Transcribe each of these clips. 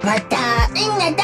왔다, 나다.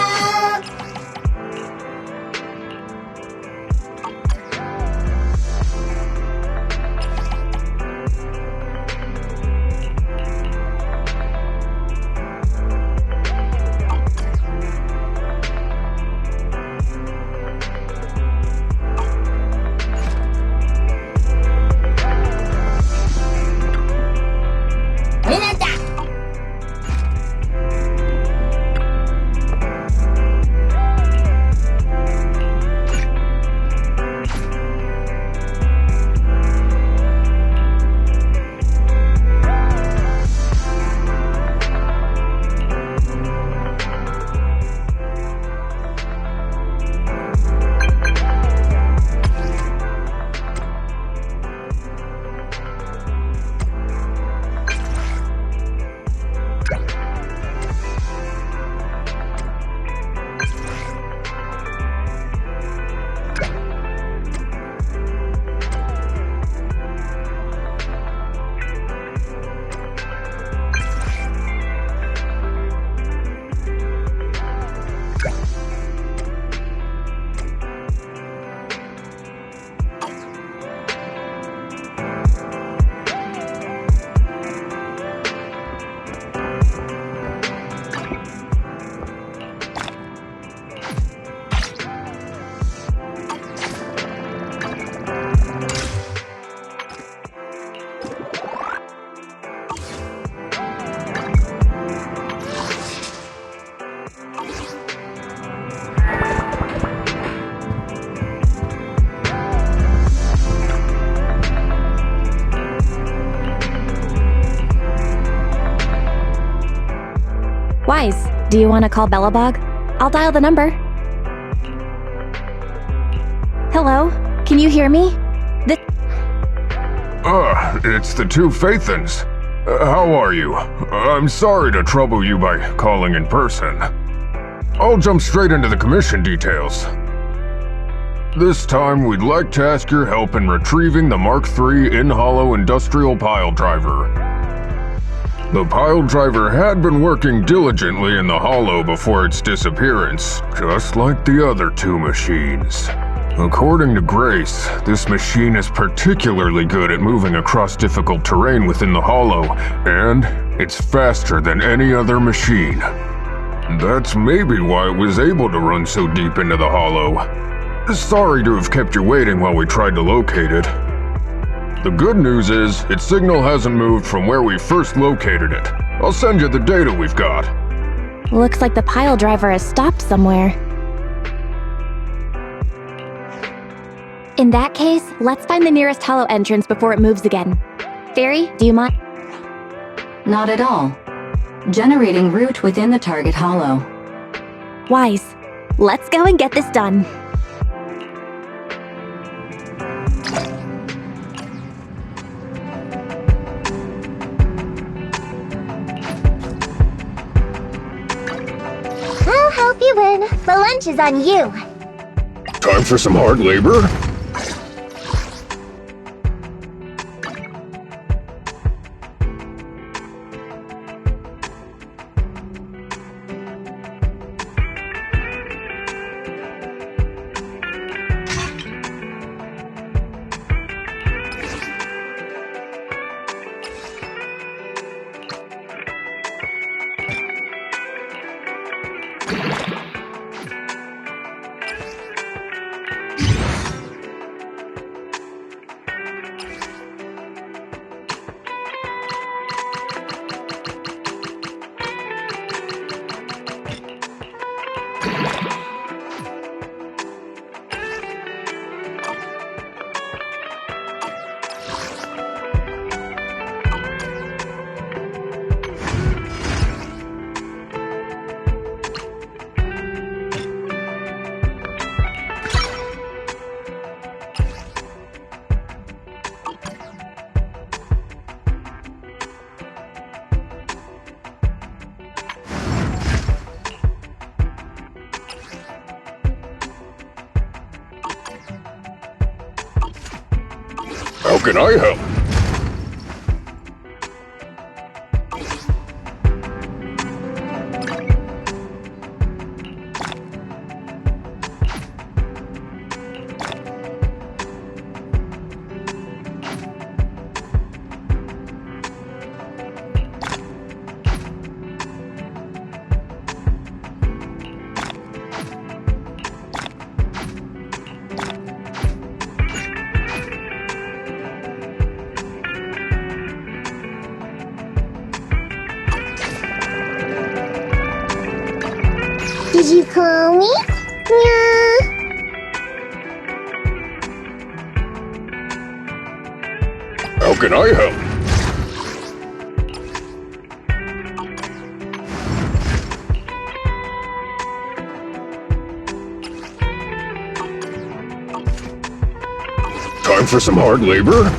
Wise, do you want to call Bellabog? I'll dial the number. Hello? Can you hear me? It's the two Faithans. How are you? I'm sorry to trouble you by calling in person. I'll jump straight into the commission details. This time, we'd like to ask your help in retrieving the Mark III in-hollow industrial pile driver. The pile driver had been working diligently in the hollow before its disappearance, just like the other two machines. According to Grace, this machine is particularly good at moving across difficult terrain within the hollow, and it's faster than any other machine. That's maybe why it was able to run so deep into the hollow. Sorry to have kept you waiting while we tried to locate it. The good news is, its signal hasn't moved from where we first located it. I'll send you the data we've got. Looks like the pile driver has stopped somewhere. In that case, let's find the nearest hollow entrance before it moves again. Fairy, do you mind? Not at all. Generating route within the target hollow. Wise, let's go and get this done. I'll help you win. The lunch is on you. Time for some hard labor? How can I help? Did you call me? Yeah. How can I help? Time for some hard labor?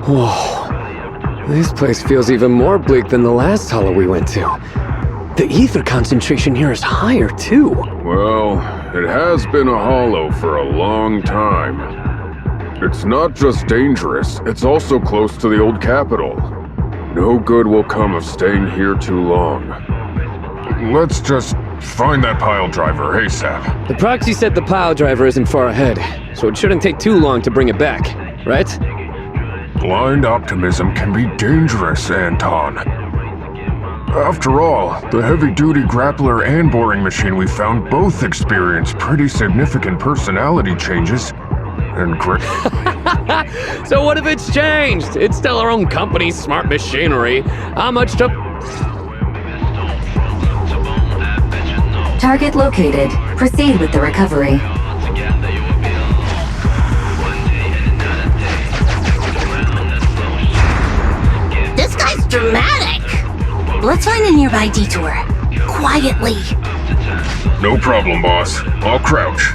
Whoa. This place feels even more bleak than the last hollow we went to. The ether concentration here is higher, too. Well, it has been a hollow for a long time. It's not just dangerous, it's also close to the old capital. No good will come of staying here too long. Let's just find that pile driver ASAP. The proxy said the pile driver isn't far ahead, so it shouldn't take too long to bring it back, right? Blind optimism can be dangerous, Anton. After all, the heavy-duty grappler and boring machine we found both experienced pretty significant personality changes. And So what if it's changed? It's still our own company's smart machinery. How much to... Target located. Proceed with the recovery. This guy's dramatic. Let's find a nearby detour. Quietly. No problem, boss. I'll crouch.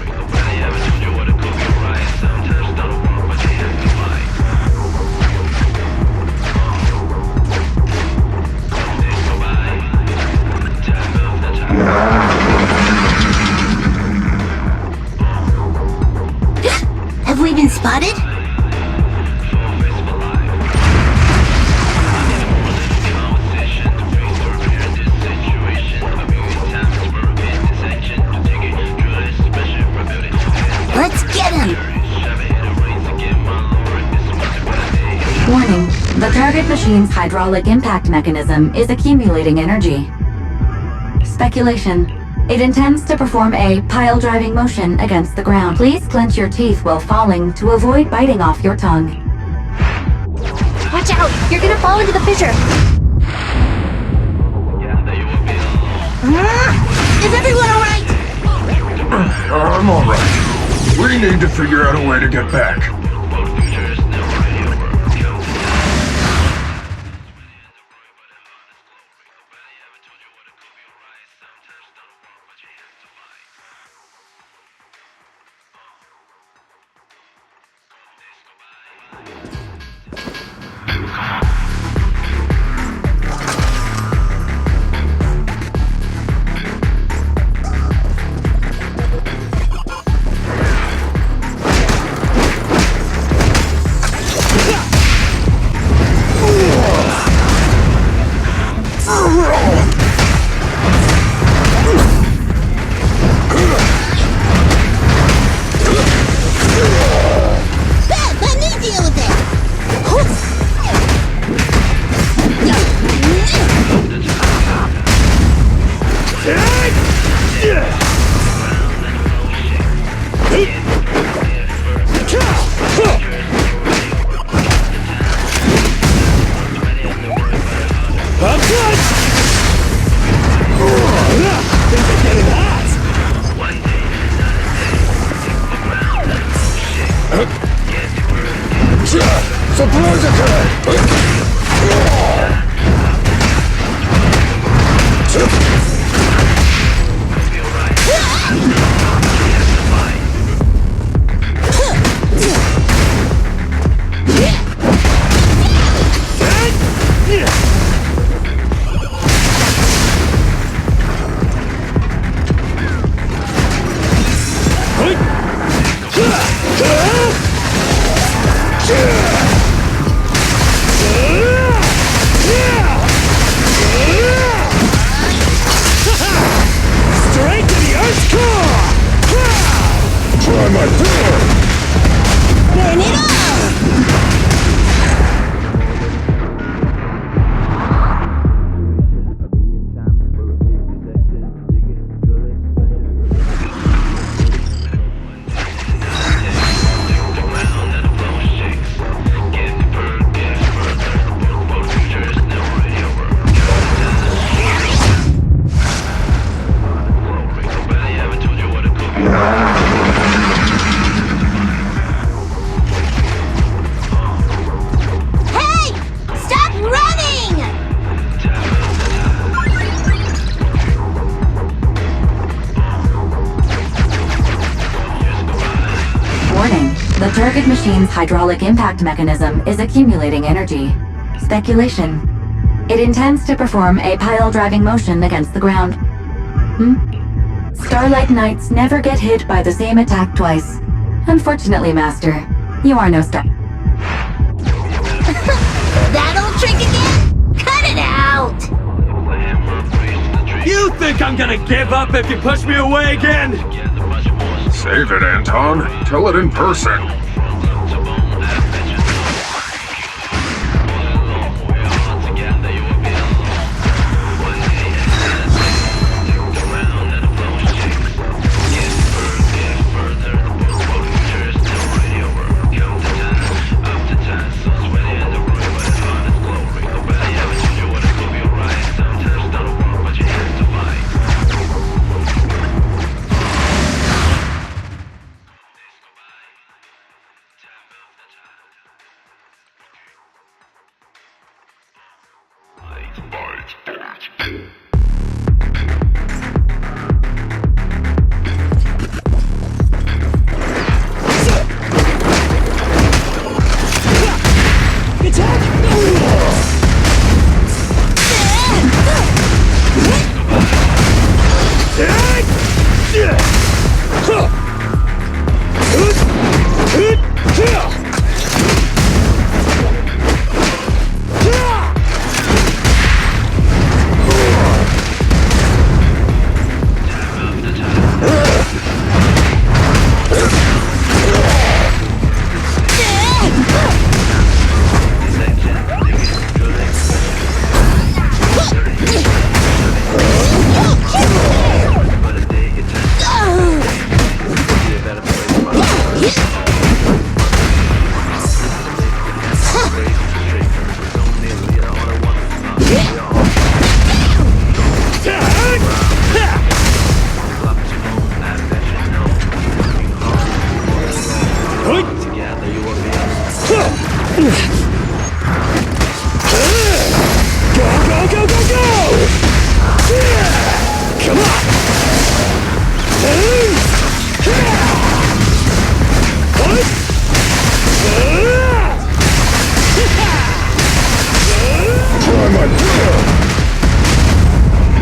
Have we been spotted? Let's get him! Warning. The target machine's hydraulic impact mechanism is accumulating energy. Speculation. It intends to perform a pile-driving motion against the ground. Please clench your teeth while falling to avoid biting off your tongue. Watch out! You're gonna fall into the fissure! Is everyone alright? I'm alright. We need to figure out a way to get back. Let me deal with it! Surprise attack! Hey! Stop running! Warning. The target machine's hydraulic impact mechanism is accumulating energy. Speculation. It intends to perform a pile-driving motion against the ground. Starlight Knights never get hit by the same attack twice. Unfortunately, Master, you are no star. That old trick again? Cut it out! You think I'm gonna give up if you push me away again? Save it, Anton. Tell it in person.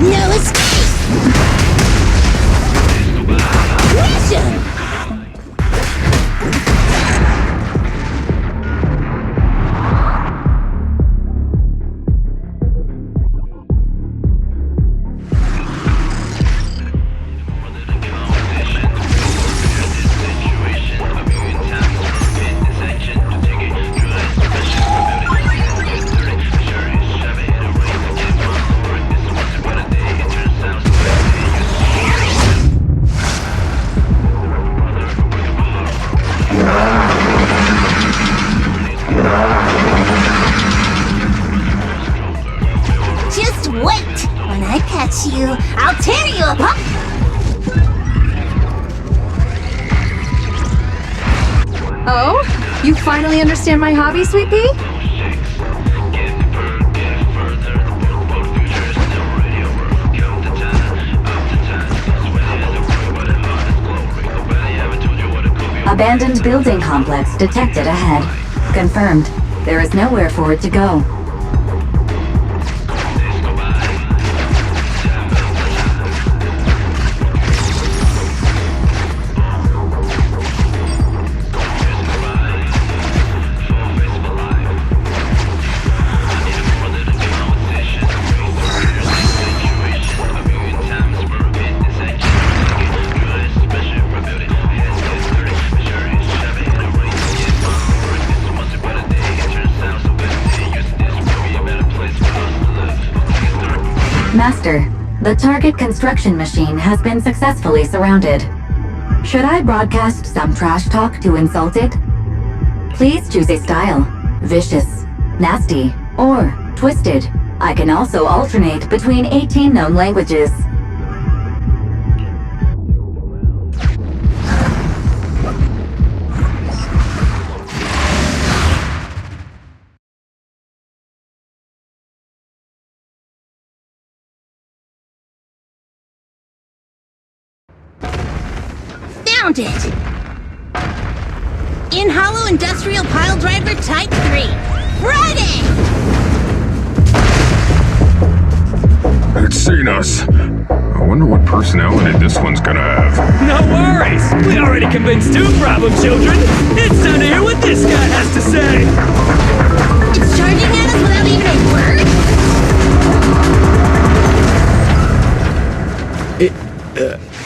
No escape! Mission! Just wait! When I catch you, I'll tear you apart! Oh? You finally understand my hobby, Sweet Pea? Abandoned building complex detected ahead. Confirmed. There is nowhere for it to go. Master, the target construction machine has been successfully surrounded. Should I broadcast some trash talk to insult it? Please choose a style. Vicious, nasty, or twisted. I can also alternate between 18 known languages. Found it! In Hollow Industrial Pile Driver Type 3. Friday! It's seen us. I wonder what personality this one's gonna have. No worries! We already convinced two problem children! It's time to hear what this guy has to say! It's charging at us without even a word?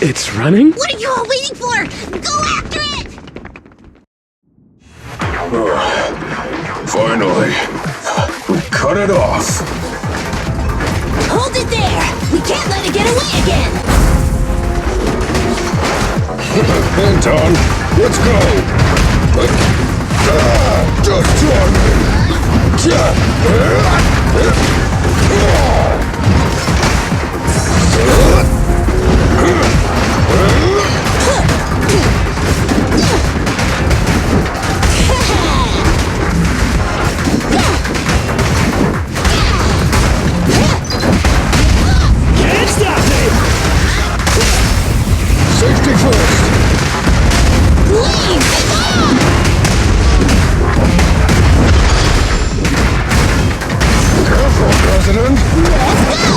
It's running? What are you all waiting for? Go after it! Finally. We cut it off. Hold it there! We can't let it get away again! Anton, let's go! Just try Can't stop me! Safety first! Leave! It's on! Careful, President! Let's go!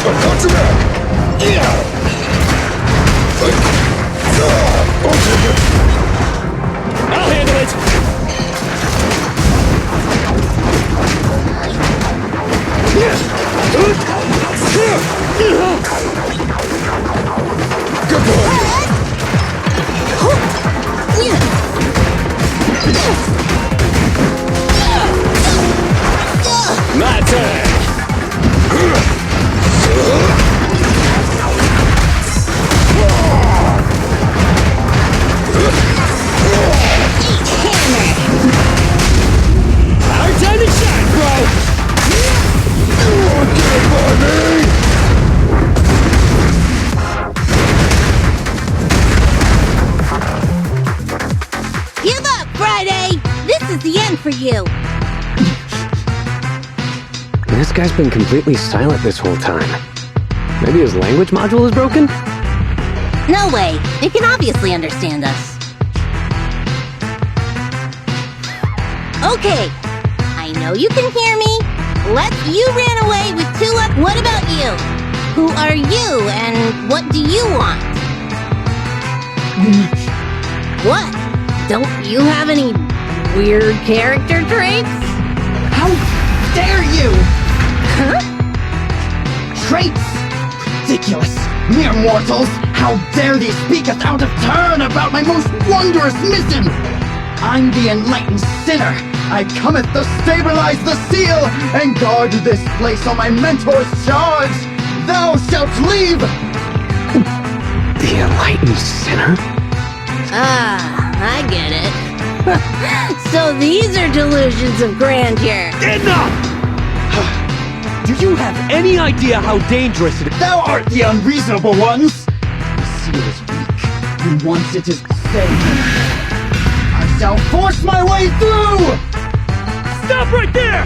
Got you back! I'll take it! I'll handle it! Good boy! My turn! Our time to shine, bro! Get by me! Give up, Friday! This is the end for you! This guy's been completely silent this whole time. Maybe his language module is broken? No way! It can obviously understand us. Okay, I know you can hear me. You ran away with Tulip. What about you? Who are you and what do you want? What? Don't you have any weird character traits? How dare you! Huh? Traits! Ridiculous! Mere mortals! How dare they speak us out of turn about my most wondrous mission! I'm the enlightened sinner! I cometh to stabilize the seal and guard this place on my mentor's charge! Thou shalt leave! The enlightened sinner? Ah, I get it. So these are delusions of grandeur. Enough! Do you have any idea how dangerous it is? Thou art the unreasonable ones! The seal is weak, and once it is safe, I shall force my way through! Stop right there!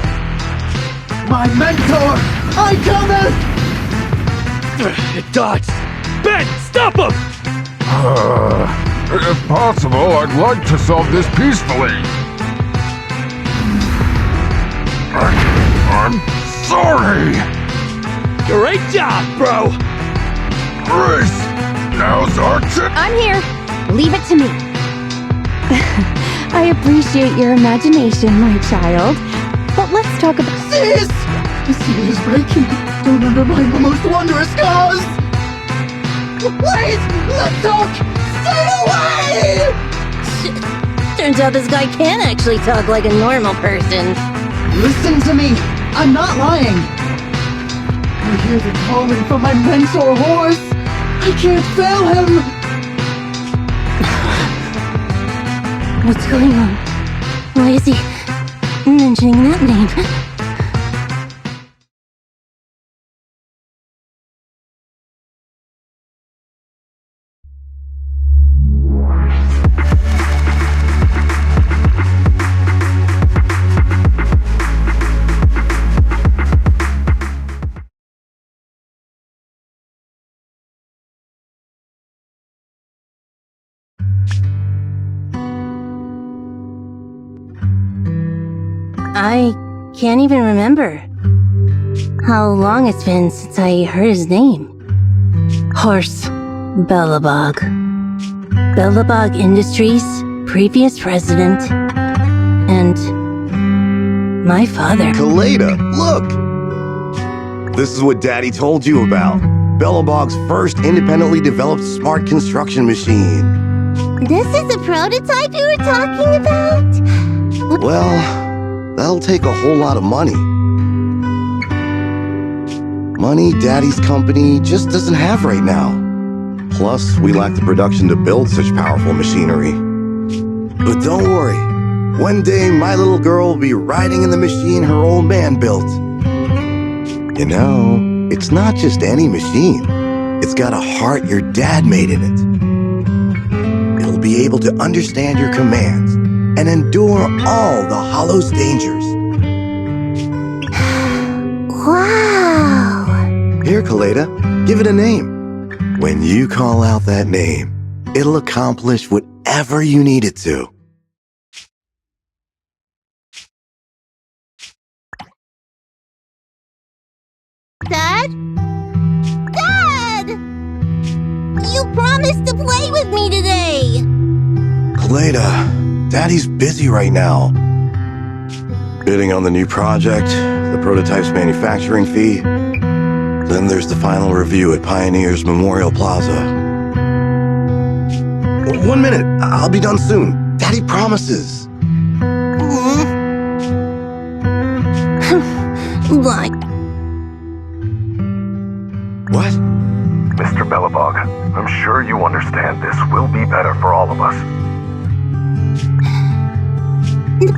My mentor, I cometh! It dodged! Ben, stop him! If possible, I'd like to solve this peacefully. I'm sorry! Great job, bro! Grace! Now's our chance! I'm here. Leave it to me. I appreciate your imagination, my child. But let's talk about... Sis! The seal is breaking. Don't undermine the most wondrous cause! Wait! Let's talk! Stay away! Turns out this guy can actually talk like a normal person. Listen to me! I'm not lying! I hear the calling from my mentor horse! I can't fail him! What's going on? Why is he... mentioning that name. I can't even remember how long it's been since I heard his name. Horse Belobog. Belobog Industries, previous president, and my father. Kaleda, look! This is what Daddy told you about. Belobog's first independently developed smart construction machine. This is a prototype you were talking about? Well, that'll take a whole lot of money. Money Daddy's company just doesn't have right now. Plus, we lack the production to build such powerful machinery. But don't worry. One day, my little girl will be riding in the machine her old man built. You know, it's not just any machine. It's got a heart your dad made in it. It'll be able to understand your commands and endure all the Hollow's dangers. Wow! Here, Kaleda, give it a name. When you call out that name, it'll accomplish whatever you need it to. Dad? Dad! You promised to play with me today! Kaleda, Daddy's busy right now. Bidding on the new project, the prototype's manufacturing fee. Then there's the final review at Pioneer's Memorial Plaza. 1 minute, I'll be done soon. Daddy promises. Like... What? Mr. Belobog, I'm sure you understand this will be better for all of us.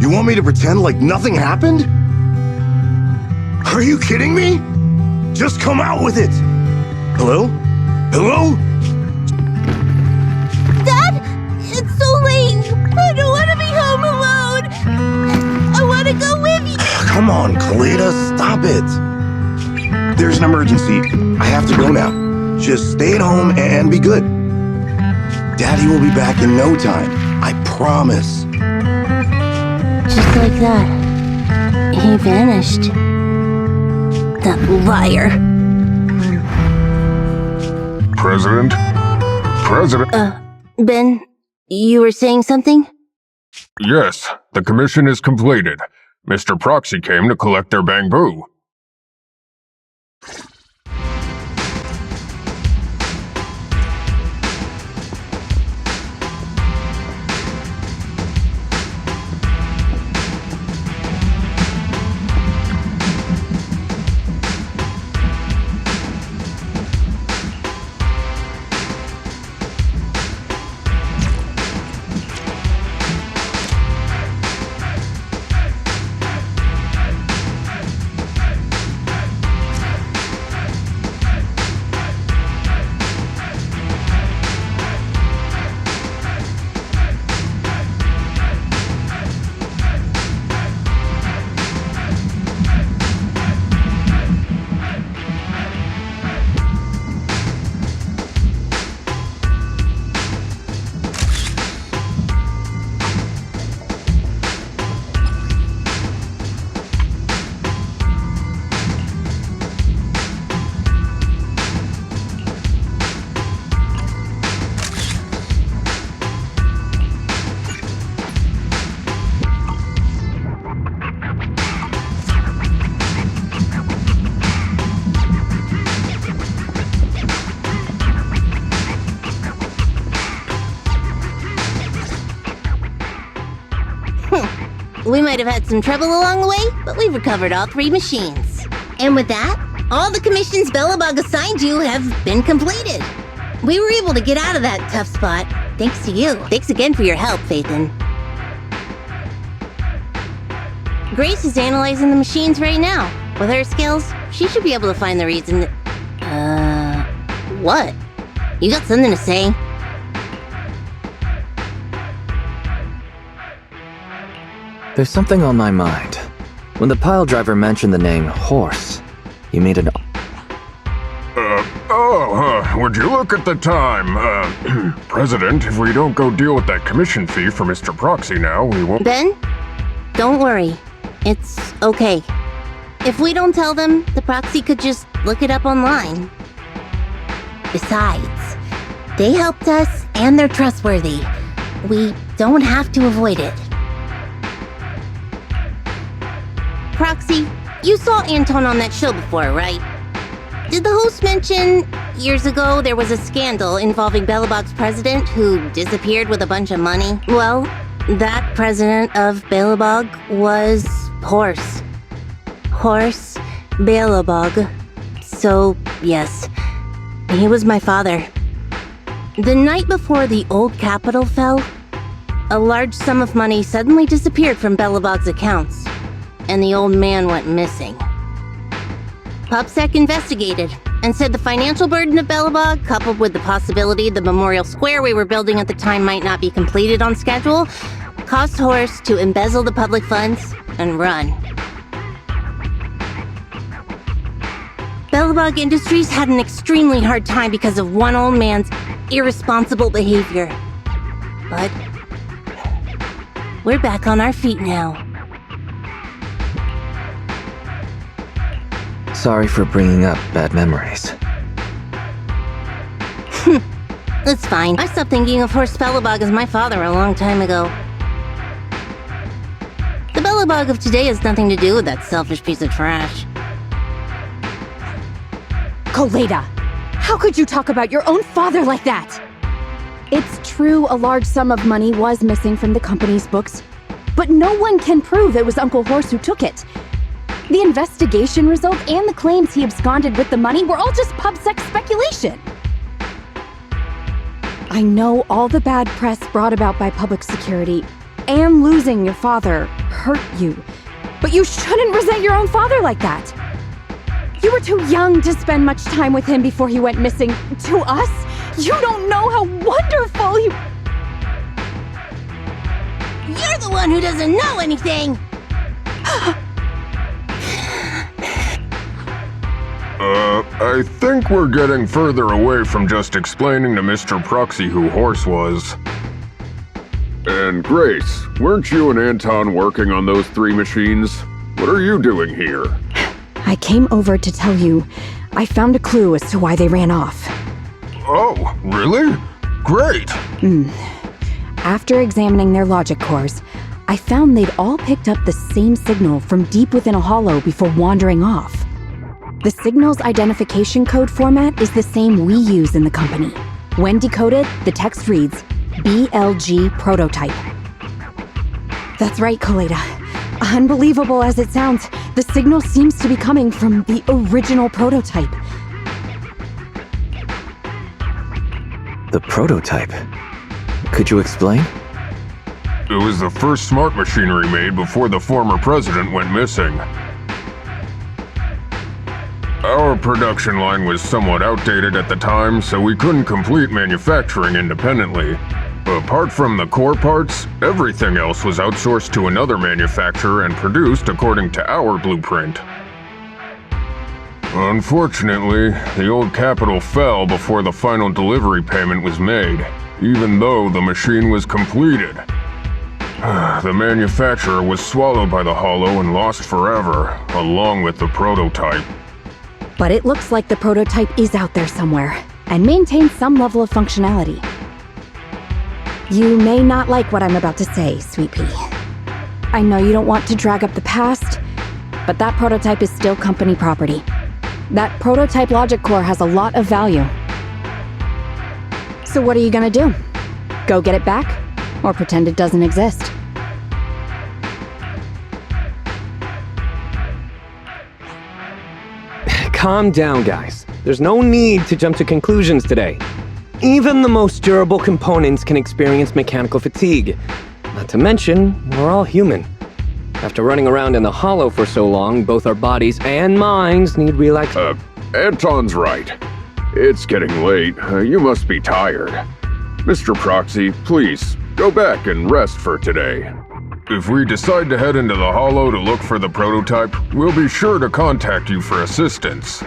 You want me to pretend like nothing happened? Are you kidding me? Just come out with it! Hello? Hello? Dad, it's so late. I don't want to be home alone. I want to go with you. Come on, Kaleda, stop it. There's an emergency. I have to go now. Just stay at home and be good. Daddy will be back in no time. I promise. Just like that, he vanished. That liar. President? Ben, you were saying something? Yes, the commission is completed. Mr. Proxy came to collect their bamboo. We might have had some trouble along the way, but we've recovered all 3 machines. And with that, all the commissions Belobog assigned you have been completed. We were able to get out of that tough spot, thanks to you. Thanks again for your help, Phaethon. Grace is analyzing the machines right now. With her skills, she should be able to find the reason that... What? You got something to say? There's something on my mind. When the pile driver mentioned the name Horse, you made an... Would you look at the time? President, if we don't go deal with that commission fee for Mr. Proxy now, we won't... Ben? Don't worry. It's okay. If we don't tell them, the proxy could just look it up online. Besides, they helped us and they're trustworthy. We don't have to avoid it. Proxy, you saw Anton on that show before, right? Did the host mention years ago there was a scandal involving Belobog's president who disappeared with a bunch of money? Well, that president of Belobog was Horse. Horse Belobog. So, yes, he was my father. The night before the old capital fell, a large sum of money suddenly disappeared from Belobog's accounts, and the old man went missing. PubSec investigated and said the financial burden of Belobog, coupled with the possibility the memorial square we were building at the time might not be completed on schedule, caused Horse to embezzle the public funds and run. Belobog Industries had an extremely hard time because of one old man's irresponsible behavior. But we're back on our feet now. Sorry for bringing up bad memories. It's fine. I stopped thinking of Horse Belobog as my father a long time ago. The Belobog of today has nothing to do with that selfish piece of trash. Coleda, how could you talk about your own father like that? It's true a large sum of money was missing from the company's books, but no one can prove it was Uncle Horse who took it. The investigation result and the claims he absconded with the money were all just PubSec speculation. I know all the bad press brought about by public security and losing your father hurt you, but you shouldn't resent your own father like that. You were too young to spend much time with him before he went missing. To us, you don't know how wonderful he... You're the one who doesn't know anything! I think we're getting further away from just explaining to Mr. Proxy who Horse was. And Grace, weren't you and Anton working on those 3 machines? What are you doing here? I came over to tell you I found a clue as to why they ran off. Oh, really? Great! After examining their logic cores, I found they'd all picked up the same signal from deep within a hollow before wandering off. The signal's identification code format is the same we use in the company. When decoded, the text reads, BLG prototype. That's right, Coleda. Unbelievable as it sounds, the signal seems to be coming from the original prototype. The prototype? Could you explain? It was the first smart machinery made before the former president went missing. Our production line was somewhat outdated at the time, so we couldn't complete manufacturing independently. Apart from the core parts, everything else was outsourced to another manufacturer and produced according to our blueprint. Unfortunately, the old capital fell before the final delivery payment was made, even though the machine was completed. The manufacturer was swallowed by the hollow and lost forever, along with the prototype. But it looks like the prototype is out there somewhere, and maintains some level of functionality. You may not like what I'm about to say, Sweet Pea. I know you don't want to drag up the past, but that prototype is still company property. That prototype logic core has a lot of value. So what are you gonna do? Go get it back? Or pretend it doesn't exist? Calm down, guys. There's no need to jump to conclusions today. Even the most durable components can experience mechanical fatigue. Not to mention, we're all human. After running around in the hollow for so long, both our bodies and minds need relaxation. Anton's right. It's getting late. You must be tired. Mr. Proxy, please, go back and rest for today. If we decide to head into the hollow to look for the prototype, we'll be sure to contact you for assistance.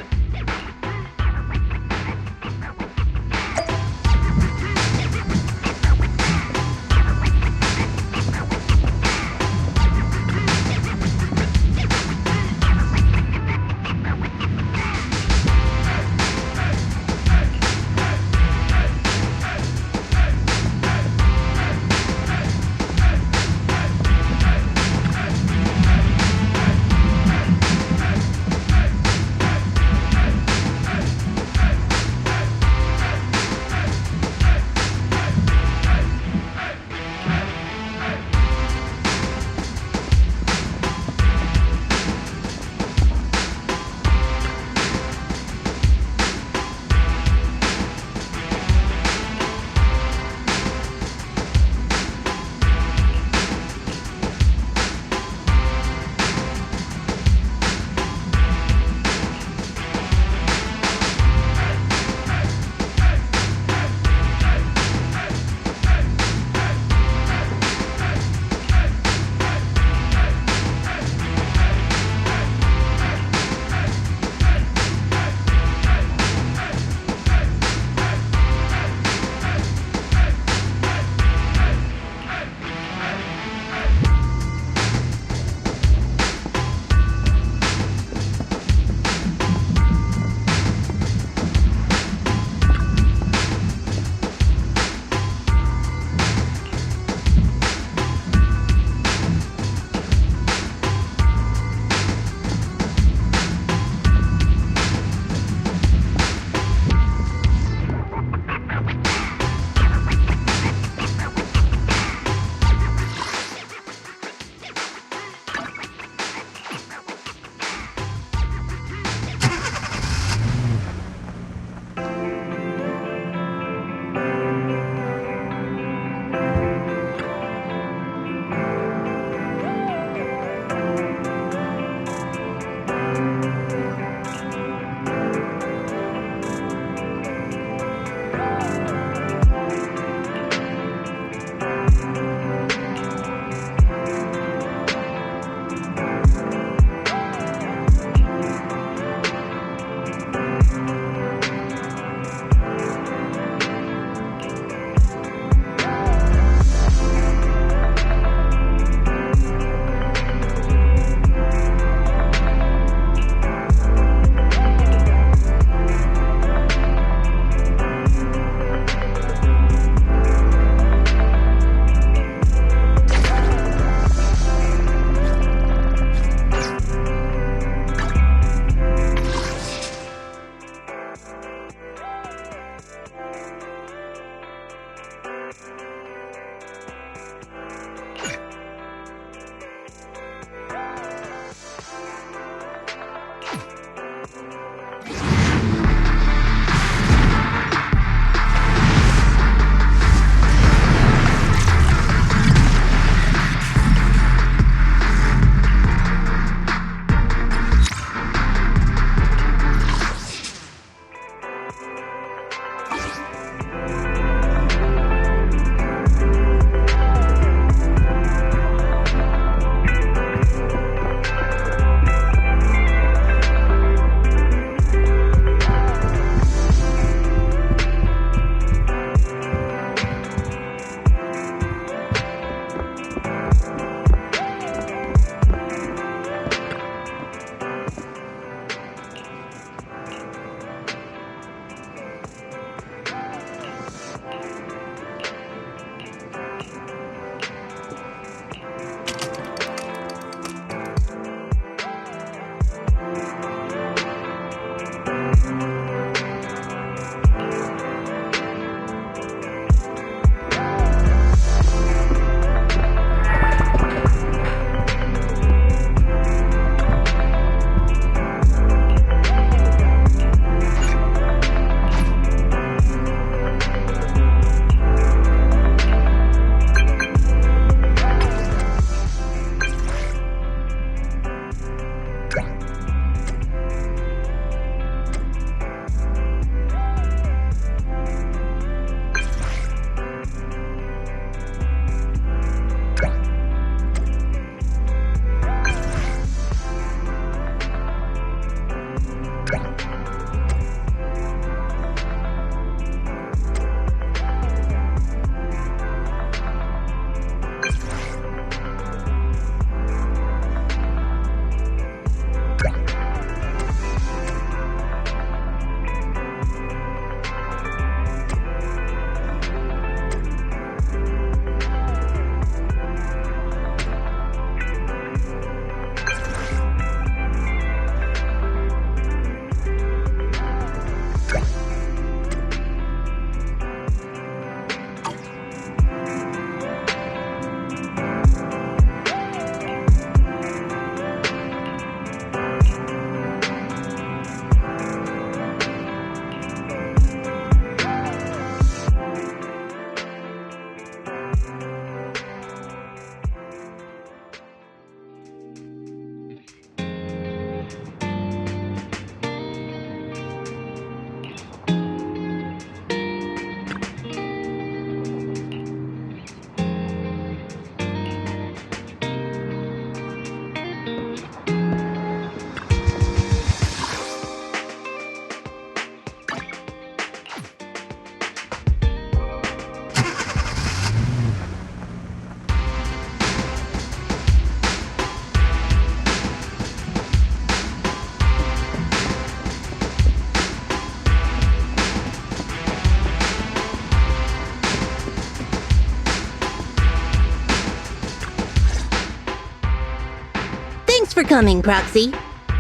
incoming, Proxy.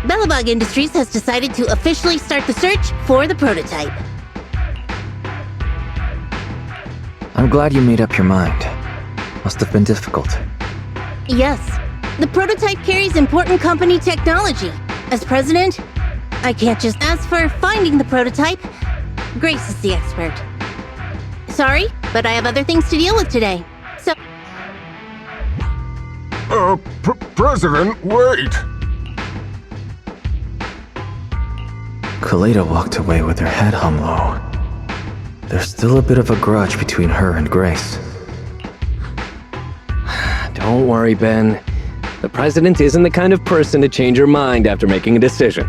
Belobog Industries has decided to officially start the search for the prototype. I'm glad you made up your mind. Must have been difficult. Yes, the prototype carries important company technology. As president, I can't just ask for finding the prototype. Grace is the expert. Sorry, but I have other things to deal with today. So... President, wait! Kaleda walked away with her head hung low. There's still a bit of a grudge between her and Grace. Don't worry, Ben. The president isn't the kind of person to change her mind after making a decision.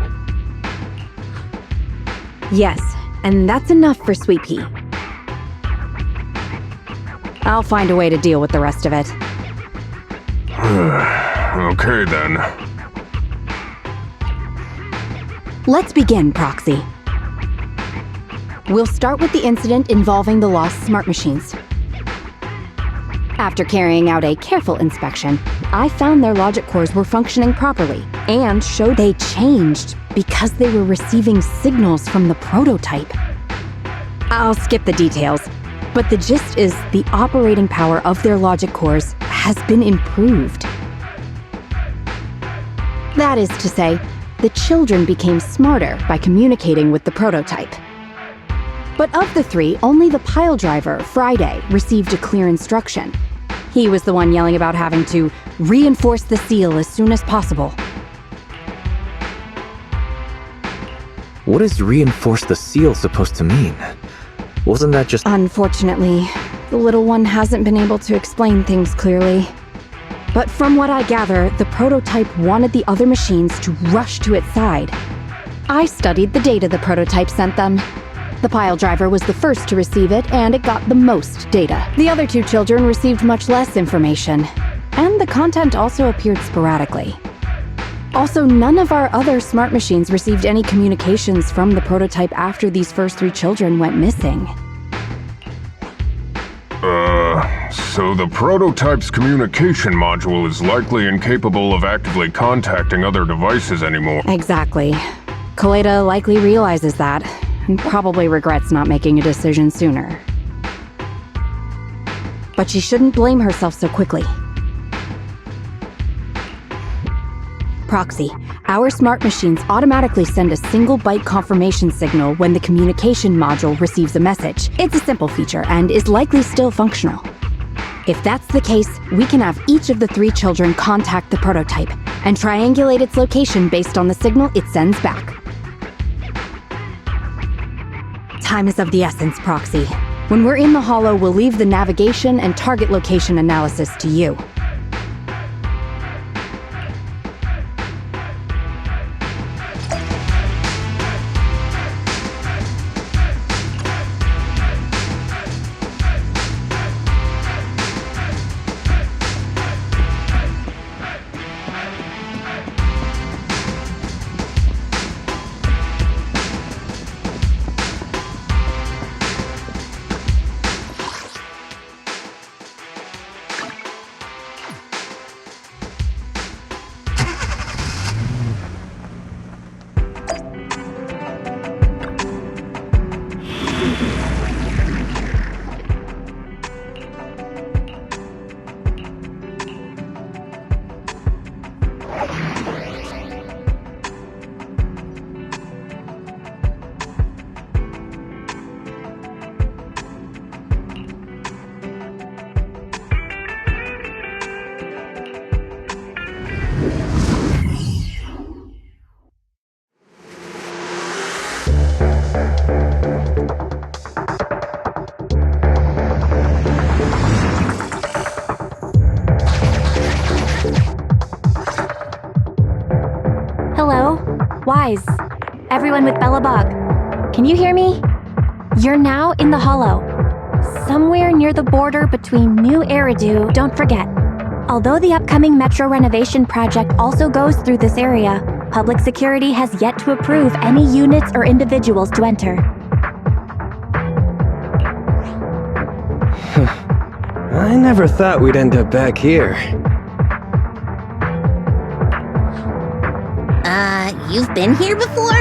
Yes, and that's enough for Sweet Pea. I'll find a way to deal with the rest of it. Okay then. Let's begin, Proxy. We'll start with the incident involving the lost smart machines. After carrying out a careful inspection, I found their logic cores were functioning properly and showed they changed because they were receiving signals from the prototype. I'll skip the details, but the gist is the operating power of their logic cores has been improved. That is to say, the children became smarter by communicating with the prototype. But of the three, only the pile driver, Friday, received a clear instruction. He was the one yelling about having to reinforce the seal as soon as possible. What is reinforce the seal supposed to mean? Wasn't that just— Unfortunately, the little one hasn't been able to explain things clearly. But from what I gather, the prototype wanted the other machines to rush to its side. I studied the data the prototype sent them. The pile driver was the first to receive it, and it got the most data. The other two children received much less information, and the content also appeared sporadically. Also, none of our other smart machines received any communications from the prototype after these first three children went missing. So the prototype's communication module is likely incapable of actively contacting other devices anymore. Exactly. Kaleda likely realizes that, and probably regrets not making a decision sooner. But she shouldn't blame herself so quickly. Proxy, our smart machines automatically send a single byte confirmation signal when the communication module receives a message. It's a simple feature and is likely still functional. If that's the case, we can have each of the three children contact the prototype and triangulate its location based on the signal it sends back. Time is of the essence, Proxy. When we're in the Hollow, we'll leave the navigation and target location analysis to you. Wise, everyone with Belobog, can you hear me? You're now in the Hollow, somewhere near the border between New Eridu. Don't forget, although the upcoming metro renovation project also goes through this area, public security has yet to approve any units or individuals to enter. I never thought we'd end up back here. You've been here before?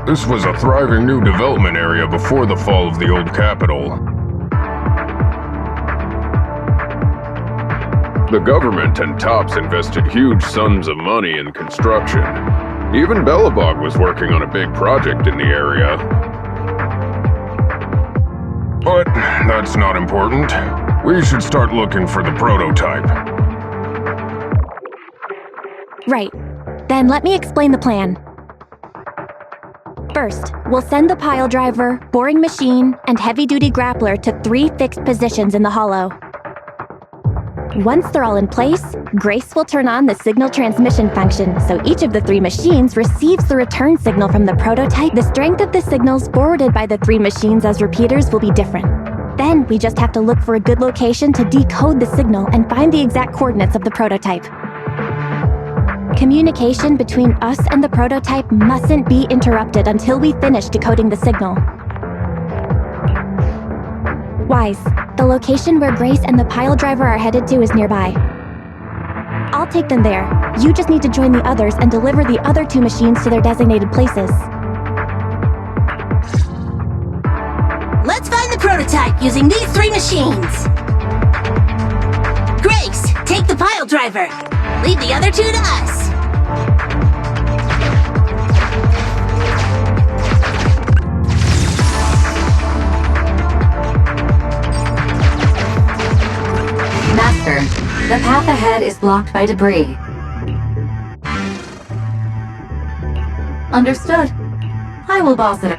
This was a thriving new development area before the fall of the old capital. The government and Tops invested huge sums of money in construction. Even Belobog was working on a big project in the area. But that's not important. We should start looking for the prototype. Right. Then let me explain the plan. First, we'll send the pile driver, boring machine, and heavy-duty grappler to 3 fixed positions in the hollow. Once they're all in place, Grace will turn on the signal transmission function, so each of the 3 machines receives the return signal from the prototype. The strength of the signals forwarded by the 3 machines as repeaters will be different. Then we just have to look for a good location to decode the signal and find the exact coordinates of the prototype. Communication between us and the prototype mustn't be interrupted until we finish decoding the signal. Wise, the location where Grace and the pile driver are headed to is nearby. I'll take them there. You just need to join the others and deliver the other 2 machines to their designated places. Let's find the prototype using these 3 machines. Grace, take the pile driver. Leave the other 2 to us. Master, the path ahead is blocked by debris. Understood. I will boss it.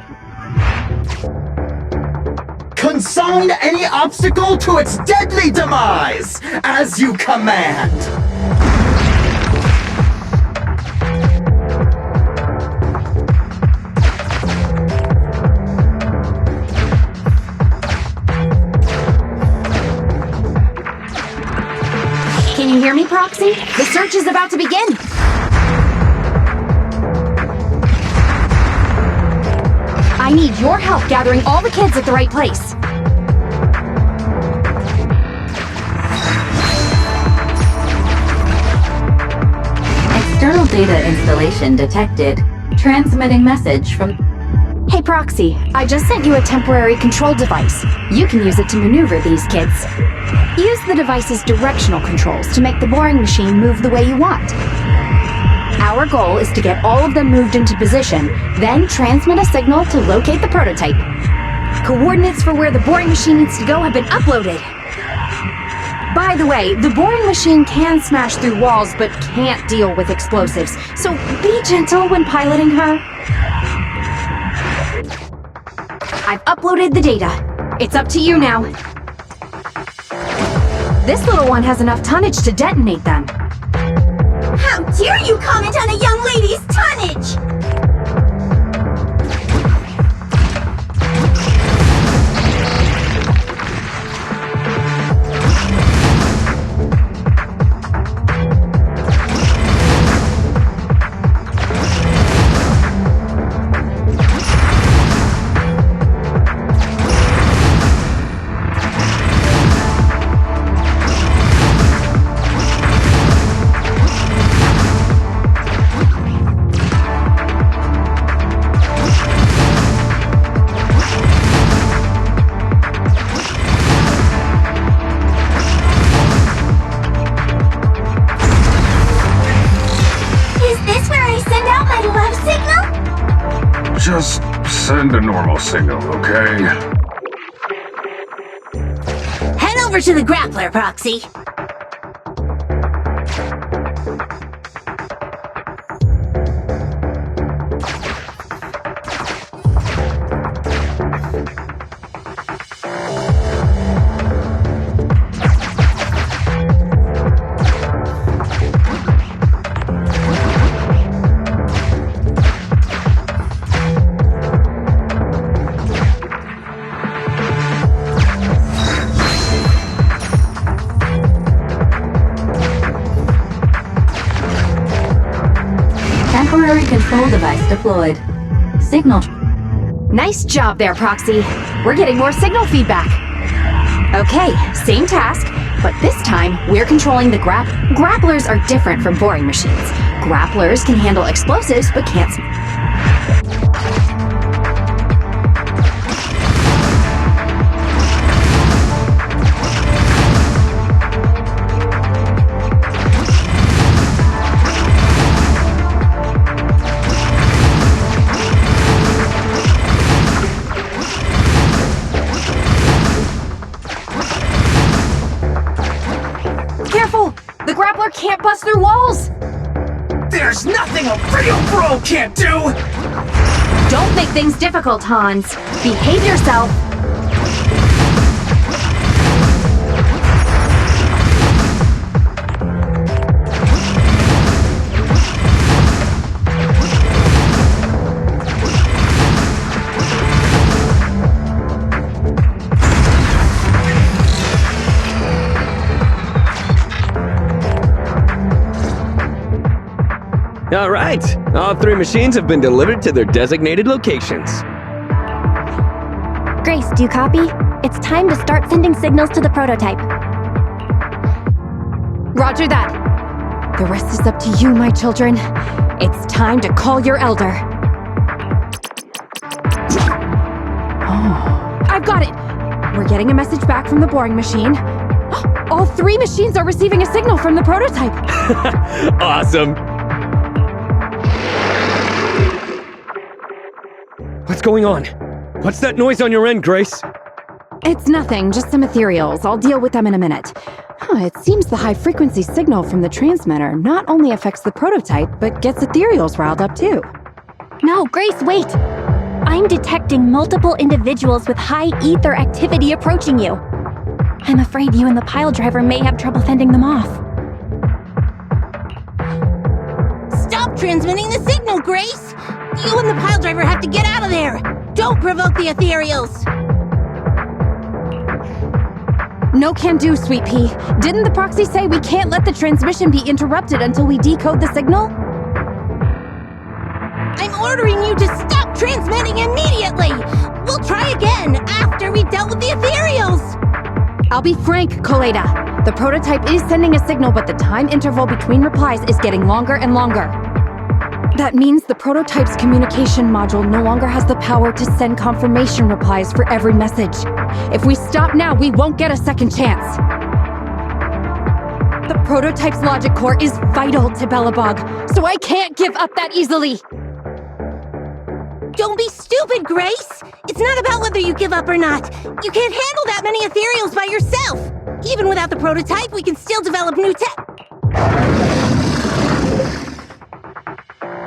Consign any obstacle to its deadly demise, as you command! Can you hear me, Proxy? The search is about to begin! I need your help gathering all the kids at the right place. External data installation detected. Transmitting message from... Hey, Proxy, I just sent you a temporary control device. You can use it to maneuver these kids. Use the device's directional controls to make the boring machine move the way you want. Our goal is to get all of them moved into position, then transmit a signal to locate the prototype. Coordinates for where the boring machine needs to go have been uploaded. By the way, the boring machine can smash through walls but can't deal with explosives, so be gentle when piloting her. I've uploaded the data. It's up to you now. This little one has enough tonnage to detonate them. How dare you comment on a young lady's tonnage! Just send a normal signal, okay? Head over to the grappler, Proxy. Temporary control device deployed. Signal. Nice job there, Proxy. We're getting more signal feedback. Okay, same task. But this time, we're controlling the grapplers are different from boring machines. Grapplers can handle explosives, but can't... Careful! The grappler can't bust through walls! There's nothing a real bro can't do! Don't make things difficult, Hans. Behave yourself. All right, all 3 machines have been delivered to their designated locations. Grace, do you copy? It's time to start sending signals to the prototype. Roger that. The rest is up to you, my children. It's time to call your elder. Oh, I've got it! We're getting a message back from the boring machine. All 3 machines are receiving a signal from the prototype. Awesome. What's going on? What's that noise on your end, Grace? It's nothing, just some ethereals. I'll deal with them in a minute. It seems the high-frequency signal from the transmitter not only affects the prototype, but gets ethereals riled up too. No, Grace, wait! I'm detecting multiple individuals with high ether activity approaching you. I'm afraid you and the pile driver may have trouble fending them off. Stop transmitting the signal, Grace! You and the pile driver have to get out of there! Don't provoke the ethereals! No can do, Sweet Pea. Didn't the proxy say we can't let the transmission be interrupted until we decode the signal? I'm ordering you to stop transmitting immediately! We'll try again after we've dealt with the ethereals! I'll be frank, Koleda. The prototype is sending a signal, but the time interval between replies is getting longer and longer. That means the prototype's communication module no longer has the power to send confirmation replies for every message. If we stop now, we won't get a second chance. The prototype's logic core is vital to Belobog, so I can't give up that easily. Don't be stupid, Grace! It's not about whether you give up or not. You can't handle that many ethereals by yourself. Even without the prototype, we can still develop new tech.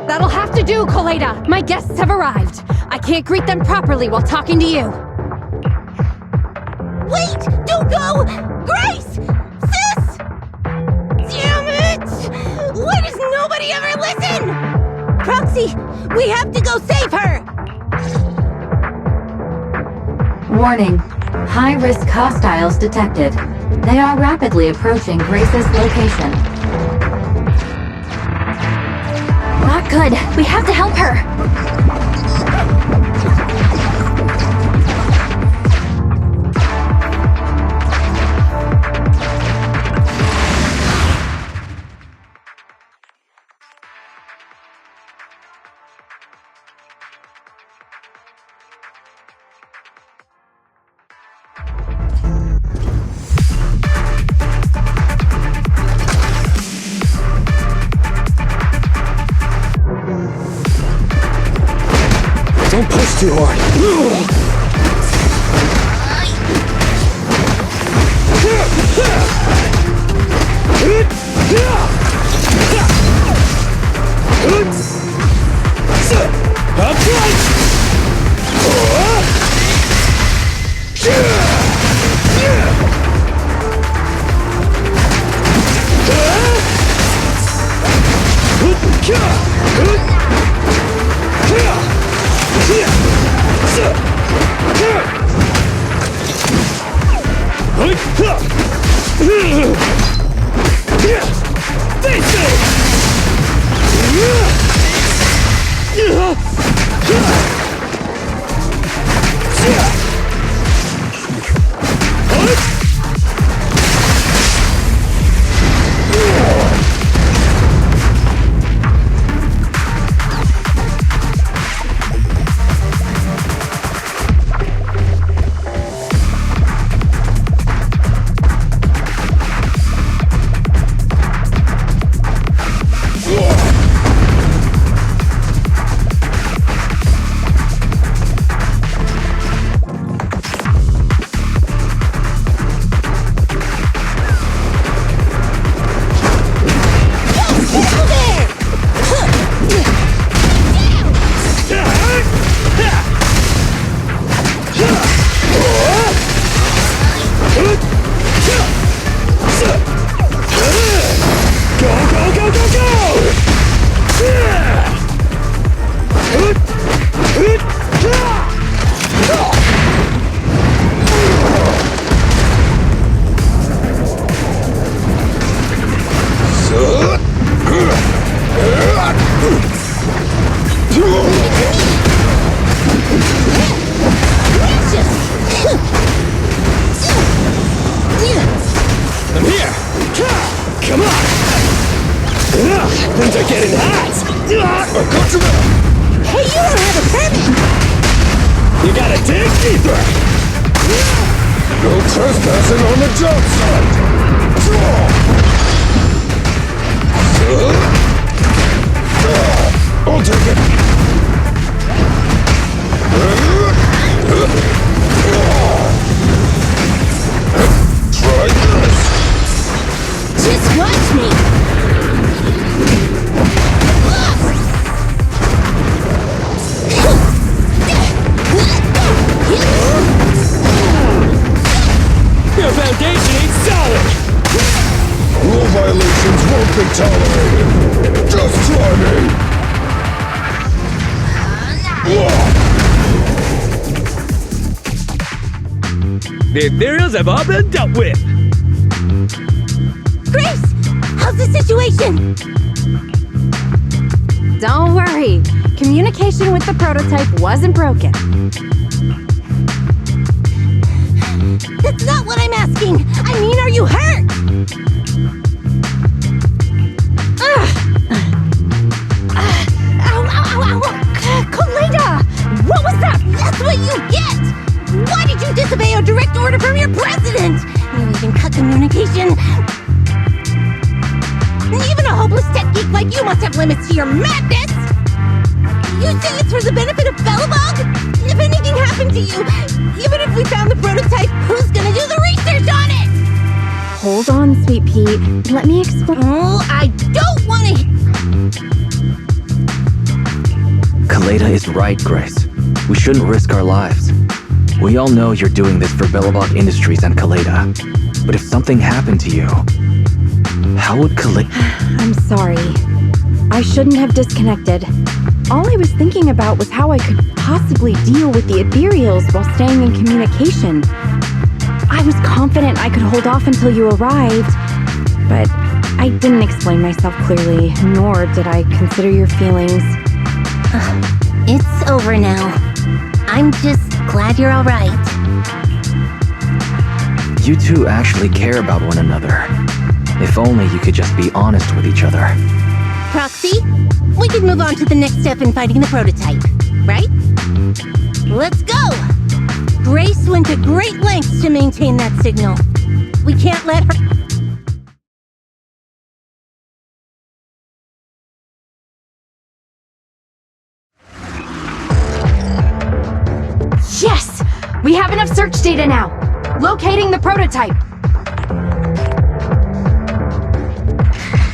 That'll have to do, Koleda. My guests have arrived. I can't greet them properly while talking to you. Wait! Don't go! Grace! Sis! Damn it! Why does nobody ever listen? Proxy, we have to go save her! Warning. High-risk hostiles detected. They are rapidly approaching Grace's location. Not good. We have to help her. Don't push too hard. I'm here! Come on! Things are getting hot! Hey, you don't have a permit! You gotta dig deeper! No trespassing on the job site! I'll take it! Try this! Just watch me! Your foundation ain't solid! Rule violations won't be tolerated! Just try me! The ethereals have all been dealt with! Grace! How's the situation? Don't worry. Communication with the prototype wasn't broken. That's not what I'm asking! I mean, are you hurt? Kaleda! What was that? That's what you get! Why did you disobey a direct order from your president? You even cut communication. Even a hopeless tech geek like you must have limits to your madness! You say it's for the benefit of Belobog? If anything happened to you, even if we found the prototype, who's gonna do the research on it? Hold on, Sweet Pea. Let me explain. Oh, I don't wanna... Kaleda is right, Grace. We shouldn't risk our lives. We all know you're doing this for Belobog Industries and Kaleda. But if something happened to you, how would Kaleda... I'm sorry. I shouldn't have disconnected. All I was thinking about was how I could possibly deal with the ethereals while staying in communication. I was confident I could hold off until you arrived, but I didn't explain myself clearly, nor did I consider your feelings. It's over now. I'm just glad you're all right. You two actually care about one another. If only you could just be honest with each other. Proxy, we can move on to the next step in fighting the prototype, right? Let's go! Grace went to great lengths to maintain that signal. We can't let her... Yes! We have enough search data now! Locating the prototype!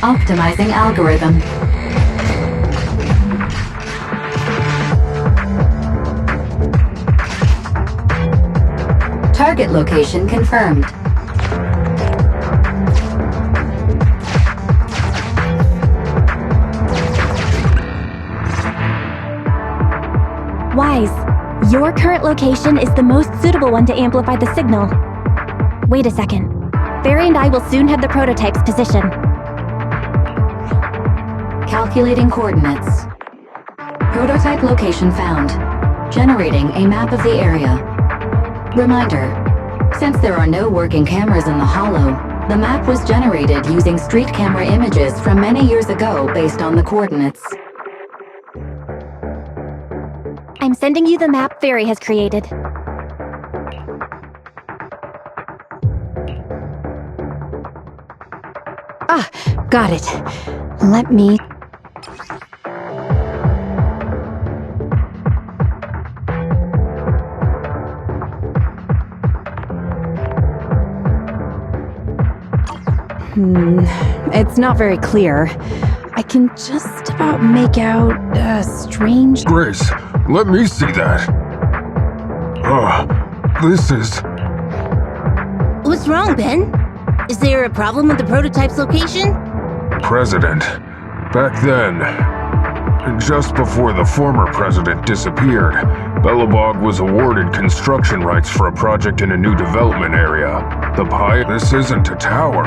Optimizing algorithm. Target location confirmed. Wise, your current location is the most suitable one to amplify the signal. Wait a second. Barry and I will soon have the prototype's position. Calculating coordinates. Prototype location found. Generating a map of the area. Reminder, since there are no working cameras in the Hollow, the map was generated using street camera images from many years ago based on the coordinates. I'm sending you the map Barry has created. Ah, got it. Let me... It's not very clear. I can just about make out a strange... Grace, let me see that. This is... What's wrong, Ben? Is there a problem with the prototype's location? President. Back then, just before the former president disappeared, Belobog was awarded construction rights for a project in a new development area. This isn't a tower.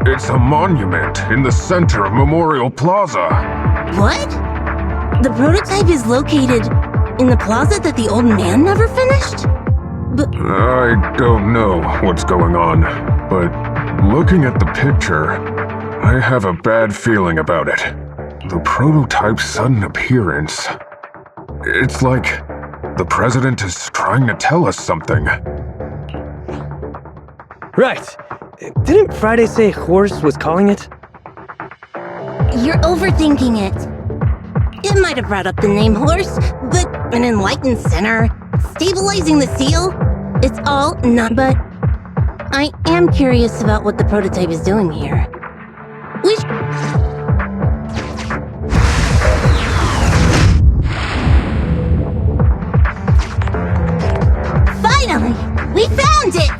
It's a monument in the center of Memorial Plaza. What? The prototype is located in the closet that the old man never finished? But I don't know what's going on, but looking at the picture, I have a bad feeling about it. The prototype's sudden appearance. It's like the president is trying to tell us something. Right. Didn't Friday say Horse was calling it? you're overthinking it. It might have brought up the name Horse, but an enlightened sinner, stabilizing the seal, it's all not. But I am curious about what the prototype is doing here. Finally! We found it!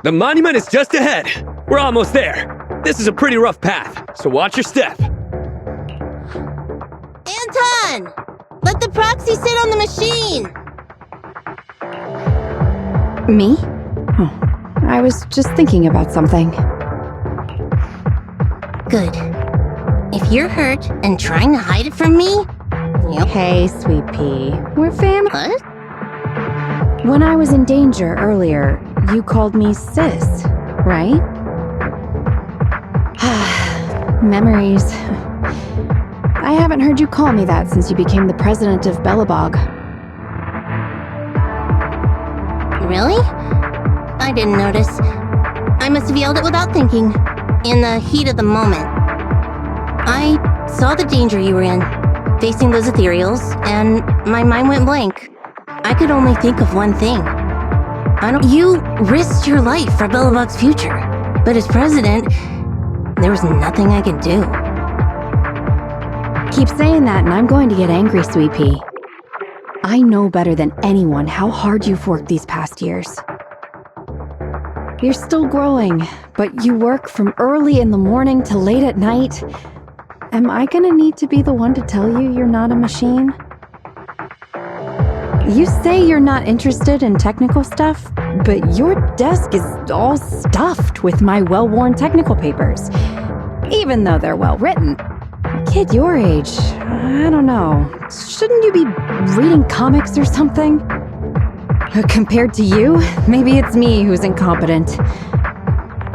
The monument is just ahead. We're almost there. This is a pretty rough path, so watch your step. Anton! Let the proxy sit on the machine! Me? Oh, I was just thinking about something. Good. If you're hurt and trying to hide it from me, Hey, sweet pea. We're family. What? When I was in danger earlier, you called me sis, right? Memories. I haven't heard you call me that since you became the president of Belobog. Really? I didn't notice. I must have yelled it without thinking, in the heat of the moment. I saw the danger you were in, facing those ethereals, and my mind went blank. I could only think of one thing. You risked your life for Belobog's future, but as president, there was nothing I could do. Keep saying that and I'm going to get angry, sweet pea. I know better than anyone how hard you've worked these past years. You're still growing, but you work from early in the morning to late at night. Am I gonna need to be the one to tell you you're not a machine? You say you're not interested in technical stuff, but your desk is all stuffed with my well-worn technical papers, even though they're well-written. A kid your age, I don't know. Shouldn't you be reading comics or something? Compared to you, maybe it's me who's incompetent.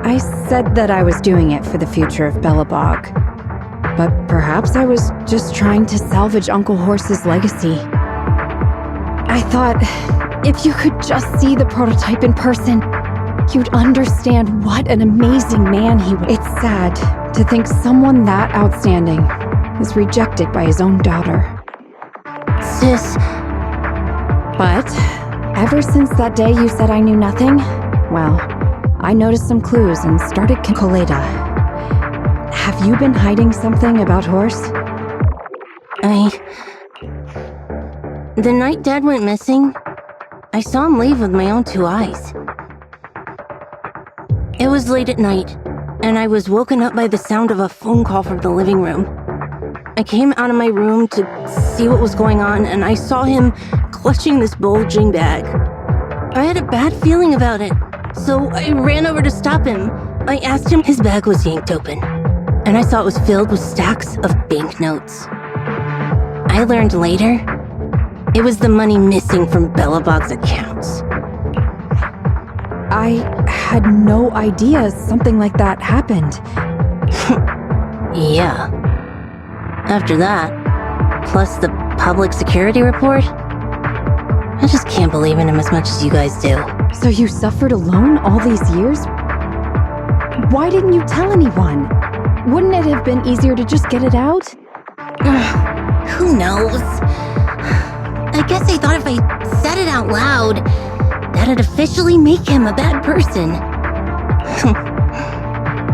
I said that I was doing it for the future of Belobog, but perhaps I was just trying to salvage Uncle Horse's legacy. I thought, if you could just see the prototype in person, you'd understand what an amazing man he was. It's sad to think someone that outstanding is rejected by his own daughter. Sis. But ever since that day you said I knew nothing, well, I noticed some clues and started Coleda. Have you been hiding something about Horse? The night Dad went missing, I saw him leave with my own two eyes. It was late at night, and I was woken up by the sound of a phone call from the living room. I came out of my room to see what was going on, and I saw him clutching this bulging bag. I had a bad feeling about it, so I ran over to stop him. I asked him. His bag was yanked open, and I saw it was filled with stacks of banknotes. I learned later it was the money missing from Belobog's accounts. I had no idea something like that happened. Yeah. After that, plus the public security report, I just can't believe in him as much as you guys do. So you suffered alone all these years? Why didn't you tell anyone? Wouldn't it have been easier to just get it out? Who knows? I guess I thought if I said it out loud, that'd officially make him a bad person.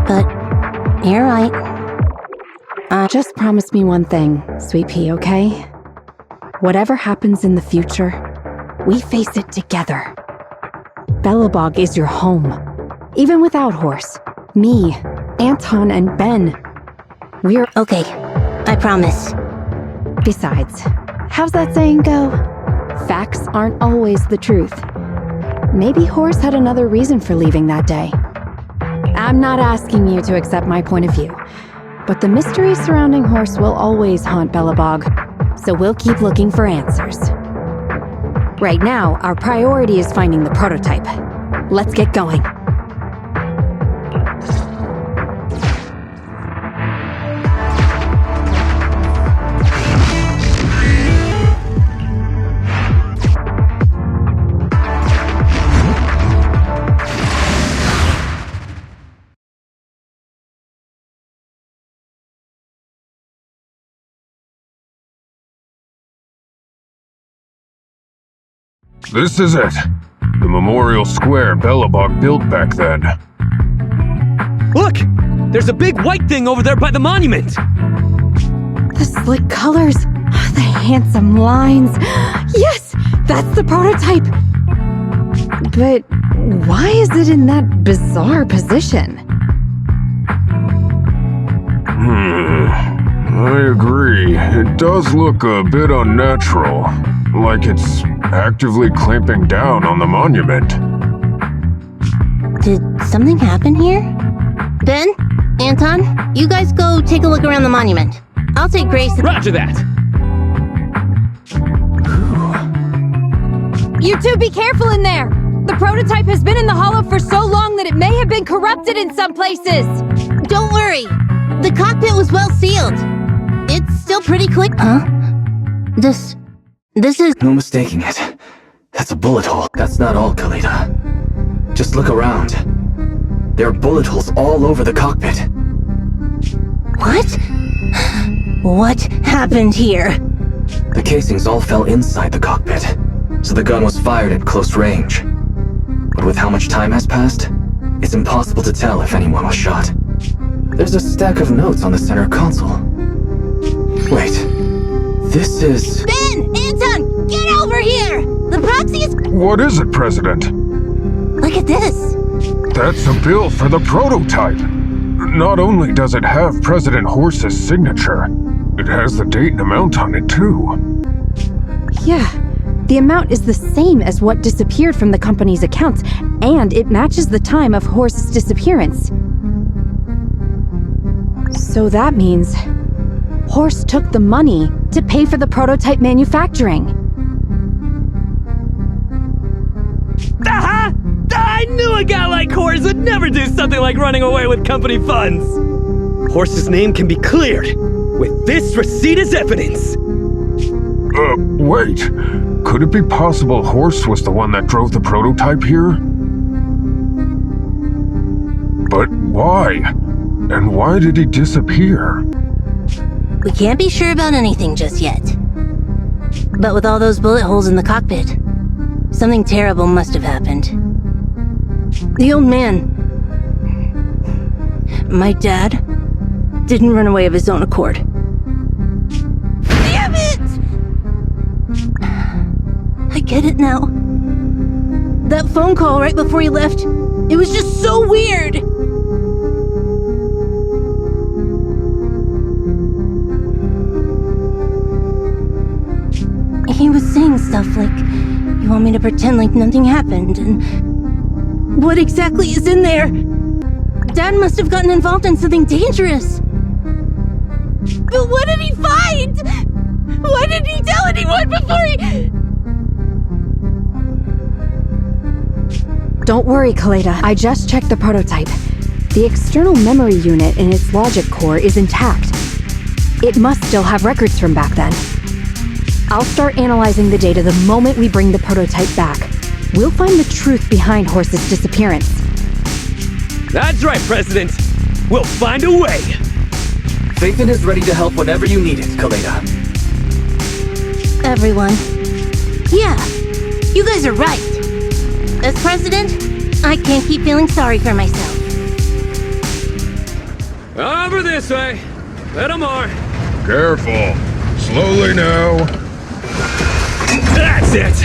But you're right. Just promise me one thing, Sweet Pea, okay? Whatever happens in the future, we face it together. Belobog is your home. Even without Horse, me, Anton, and Ben, we're... Okay, I promise. Besides, how's that saying go? Facts aren't always the truth. Maybe Horse had another reason for leaving that day. I'm not asking you to accept my point of view, but the mystery surrounding Horse will always haunt Belobog, so we'll keep looking for answers. Right now, our priority is finding the prototype. Let's get going. This is it. The memorial square Belobog built back then. Look! There's a big white thing over there by the monument! The slick colors, the handsome lines. Yes, that's the prototype. But why is it in that bizarre position? I agree. It does look a bit unnatural. Like it's actively clamping down on the monument. Did something happen here? Ben? Anton? You guys go take a look around the monument. I'll take Grace and... Roger that! You two be careful in there! The prototype has been in the hollow for so long that it may have been corrupted in some places! Don't worry! The cockpit was well sealed. It's still pretty clean. Huh? This is... No mistaking it. That's a bullet hole. That's not all, Kaleda. Just look around. There are bullet holes all over the cockpit. What? What happened here? The casings all fell inside the cockpit, so the gun was fired at close range. But with how much time has passed, it's impossible to tell if anyone was shot. There's a stack of notes on the center console. Wait, this is... Ben! Anton! Get over here! The proxy is... What is it, President? Look at this! That's a bill for the prototype. Not only does it have President Horse's signature, it has the date and amount on it, too. Yeah, the amount is the same as what disappeared from the company's accounts, and it matches the time of Horse's disappearance. So that means Horse took the money to pay for the prototype manufacturing. Aha! I knew a guy like Horse would never do something like running away with company funds! Horse's name can be cleared with this receipt as evidence! Wait. Could it be possible Horse was the one that drove the prototype here? But why? And why did he disappear? We can't be sure about anything just yet. But with all those bullet holes in the cockpit, something terrible must have happened. The old man, my dad, didn't run away of his own accord. Damn it! I get it now. That phone call right before he left, it was just so weird! He was saying stuff like, you want me to pretend like nothing happened, and... What exactly is in there? Dad must have gotten involved in something dangerous. But what did he find? Why didn't he tell anyone before he... Don't worry, Kaleda. I just checked the prototype. The external memory unit in its logic core is intact. It must still have records from back then. I'll start analyzing the data the moment we bring the prototype back. We'll find the truth behind Horse's disappearance. That's right, President! We'll find a way! Phaethon is ready to help whenever you need it, Kaleda. Everyone. Yeah, you guys are right. As president, I can't keep feeling sorry for myself. Over this way. Little more. Careful. Slowly now. That's it.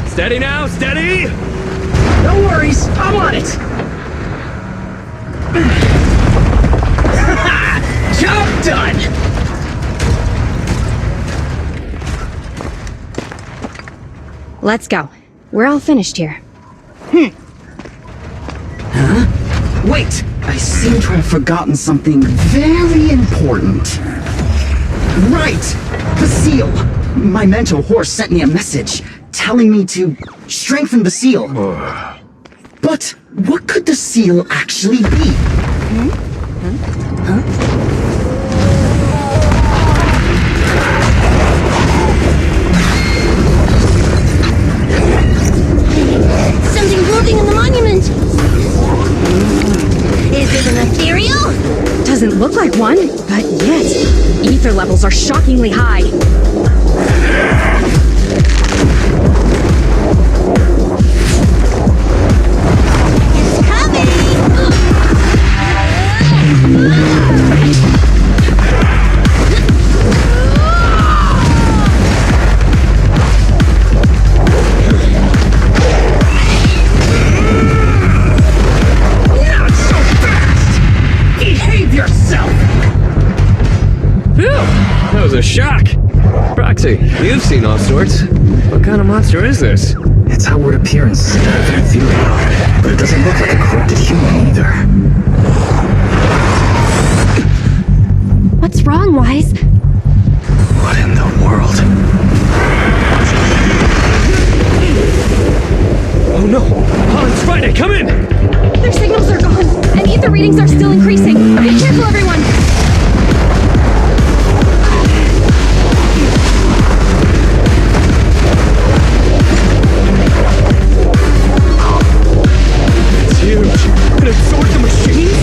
Steady now, steady. No worries, I'm on it. Job done. Let's go. We're all finished here. Huh? Wait, I seem to have forgotten something very important. Right! The seal! My mental horse sent me a message telling me to strengthen the seal. But what could the seal actually be? Something floating in the monument! Is it an ethereal? Doesn't look like one, but yet, ether levels are shockingly high. It's coming! Not so fast! Behave yourself! Phew! That was a shock. Proxy, you've seen all sorts. What kind of monster is this? Its outward appearance is that of an ethereal, but it doesn't look like a corrupted human either. What's wrong, Wise? What in the world? Oh no! Hans, Friday, come in! Their signals are gone, and ether readings are still increasing. Be careful, everyone! It's huge! Can it absorb the machines?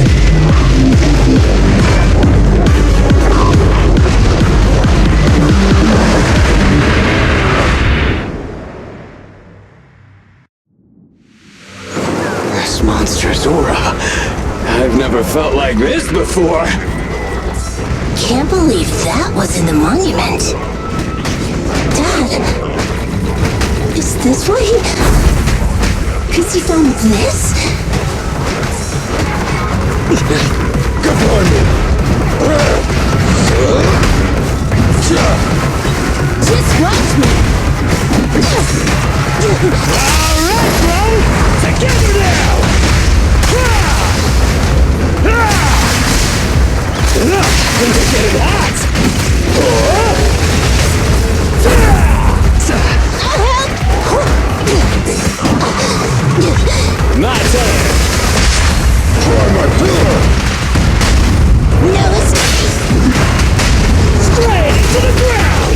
This monster's aura. I've never felt like this before. Can't believe that was in the monument. Dad, is this why he... Because he found this? Come on me. Just watch me. Alright, bro! Together now! Get hot! My turn! Try my pillar. No escape. Straight into the ground!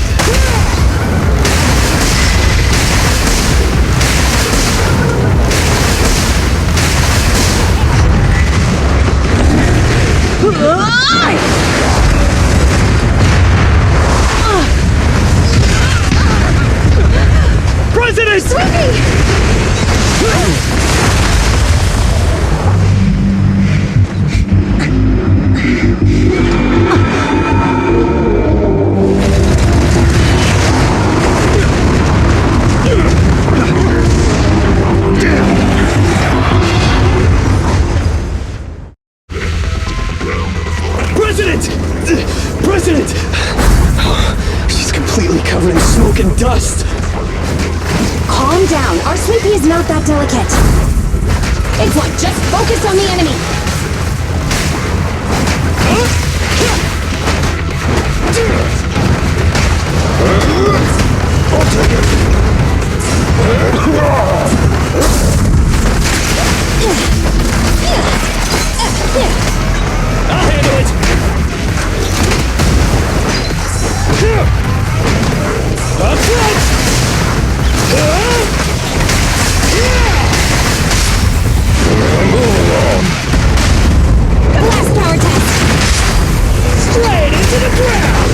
President! President! She's completely covered in smoke and dust. Calm down. Our sweet pea is not that delicate. It's what? Just focus on the enemy. I'll take it. I'll handle it! Up front! Last power test. Straight into the ground!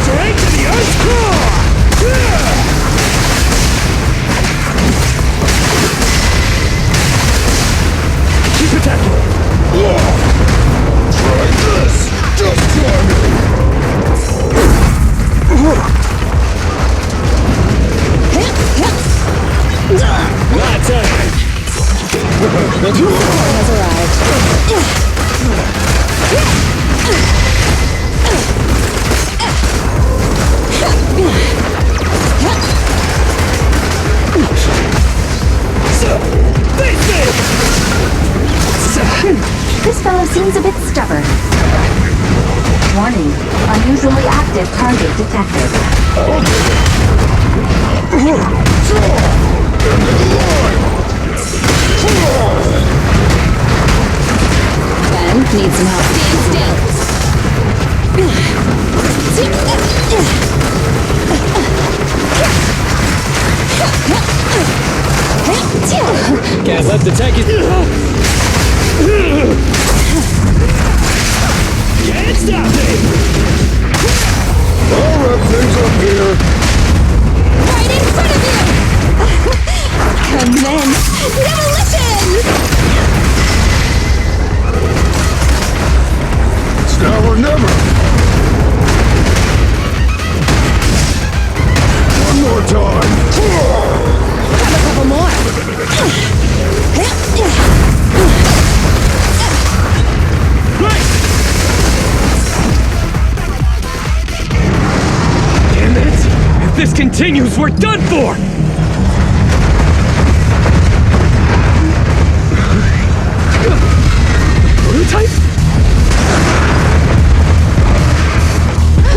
Straight to the Earth's core! Support has arrived. This fellow seems a bit stubborn. Warning, unusually active target detected. Ben, need some help. Can't let the tanky. Can't stop me! I'll wrap things up here. Right in front of you! Commence demolition! It's now or never. One more time. Have a couple more. Damn it! If this continues, we're done for! Prototype?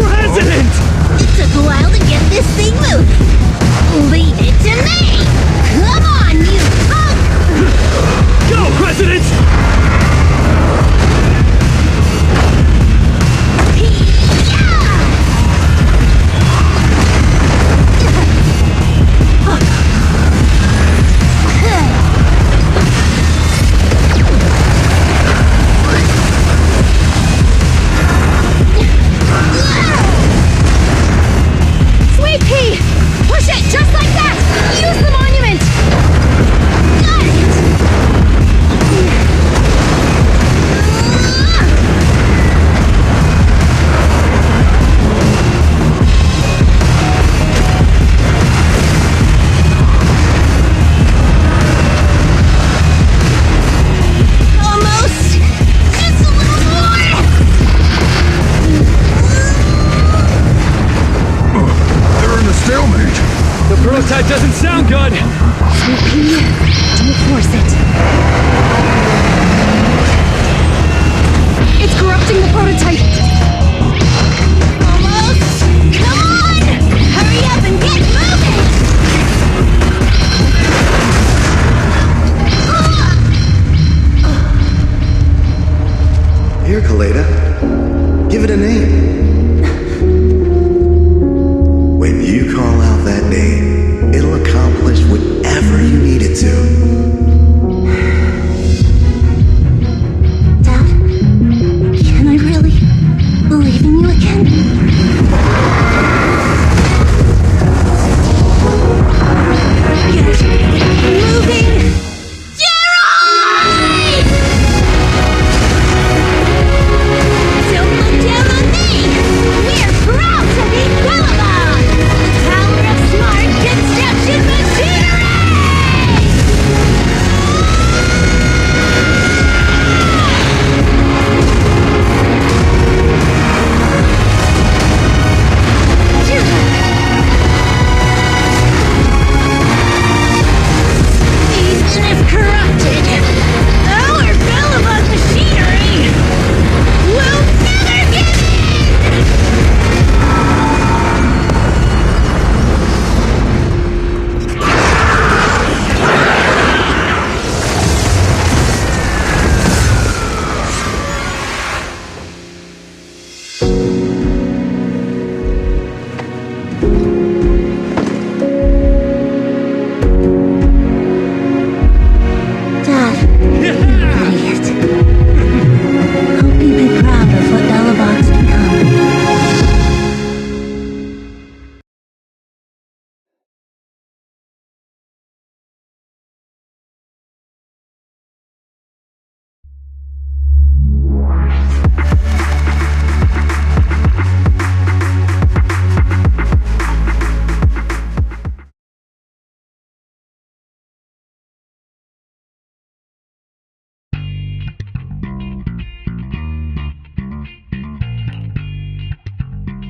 President! It took a while to get this thing moving. Leave it to me! Come on, you punk! Go, President! Sweet pea! Push it just like that! Use the monument! Got it!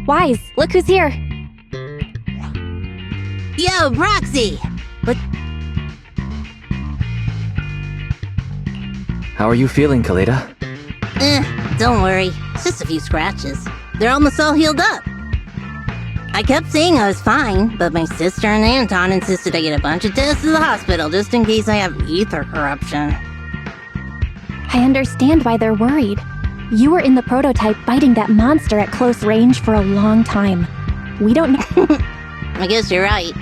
Wise, look who's here. Yo, Proxy! But How are you feeling, Kaleda? don't worry. It's just a few scratches. They're almost all healed up. I kept saying I was fine, but my sister and Anton insisted I get a bunch of tests at the hospital just in case I have ether corruption. I understand why they're worried. You were in the prototype fighting that monster at close range for a long time. We don't know. I guess you're right.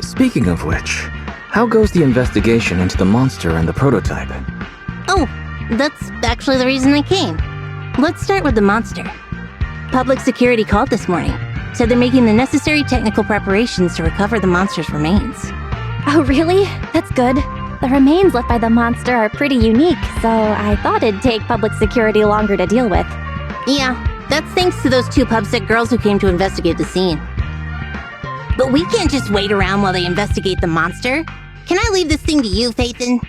Speaking of which, how goes the investigation into the monster and the prototype? Oh, that's actually the reason I came. Let's start with the monster. Public security called this morning. Said they're making the necessary technical preparations to recover the monster's remains. Oh, really? That's good. The remains left by the monster are pretty unique, so I thought it'd take public security longer to deal with. Yeah, that's thanks to those 2 pubsec girls who came to investigate the scene. But we can't just wait around while they investigate the monster. Can I leave this thing to you, Phaethon?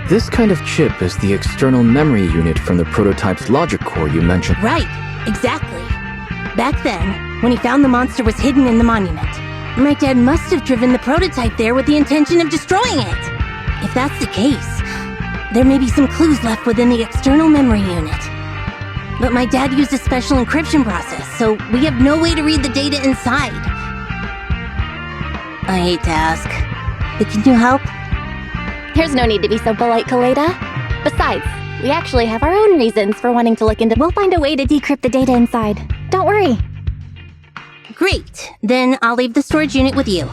This kind of chip is the external memory unit from the prototype's logic core you mentioned. Right, exactly. Back then, when he found the monster was hidden in the monument, my dad must have driven the prototype there with the intention of destroying it. If that's the case, there may be some clues left within the external memory unit. But my dad used a special encryption process, so we have no way to read the data inside. I hate to ask, but can you help? There's no need to be so polite, Kaleda. Besides, we actually have our own reasons for wanting to look into. We'll find a way to decrypt the data inside. Don't worry. Great. Then I'll leave the storage unit with you.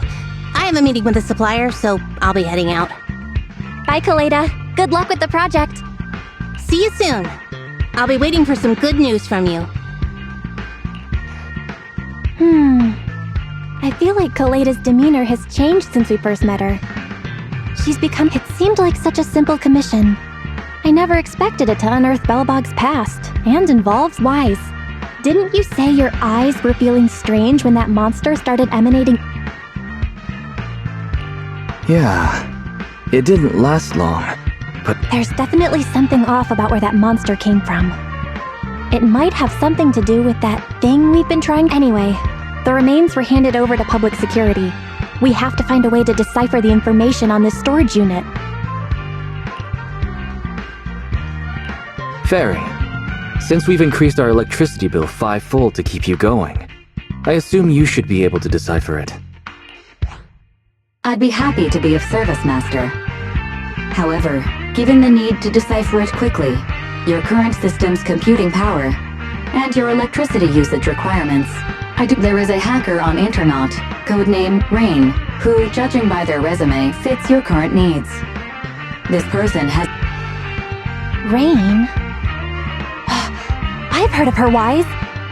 I have a meeting with the supplier, so I'll be heading out. Bye, Kaleda. Good luck with the project. See you soon. I'll be waiting for some good news from you. I feel like Kaleda's demeanor has changed since we first met her. She's become... It seemed like such a simple commission. I never expected it to unearth Belobog's past, and involves Wise. Didn't you say your eyes were feeling strange when that monster started emanating? Yeah, it didn't last long, but... There's definitely something off about where that monster came from. It might have something to do with that thing we've been trying... Anyway, the remains were handed over to public security. We have to find a way to decipher the information on this storage unit. Fairy, since we've increased our electricity bill 5-fold to keep you going, I assume you should be able to decipher it. I'd be happy to be of service, Master. However, given the need to decipher it quickly, your current system's computing power, and your electricity usage requirements, there is a hacker on Internaut, codename Rain, who, judging by their resume, fits your current needs. This person has... Rain? I've heard of her, Wise.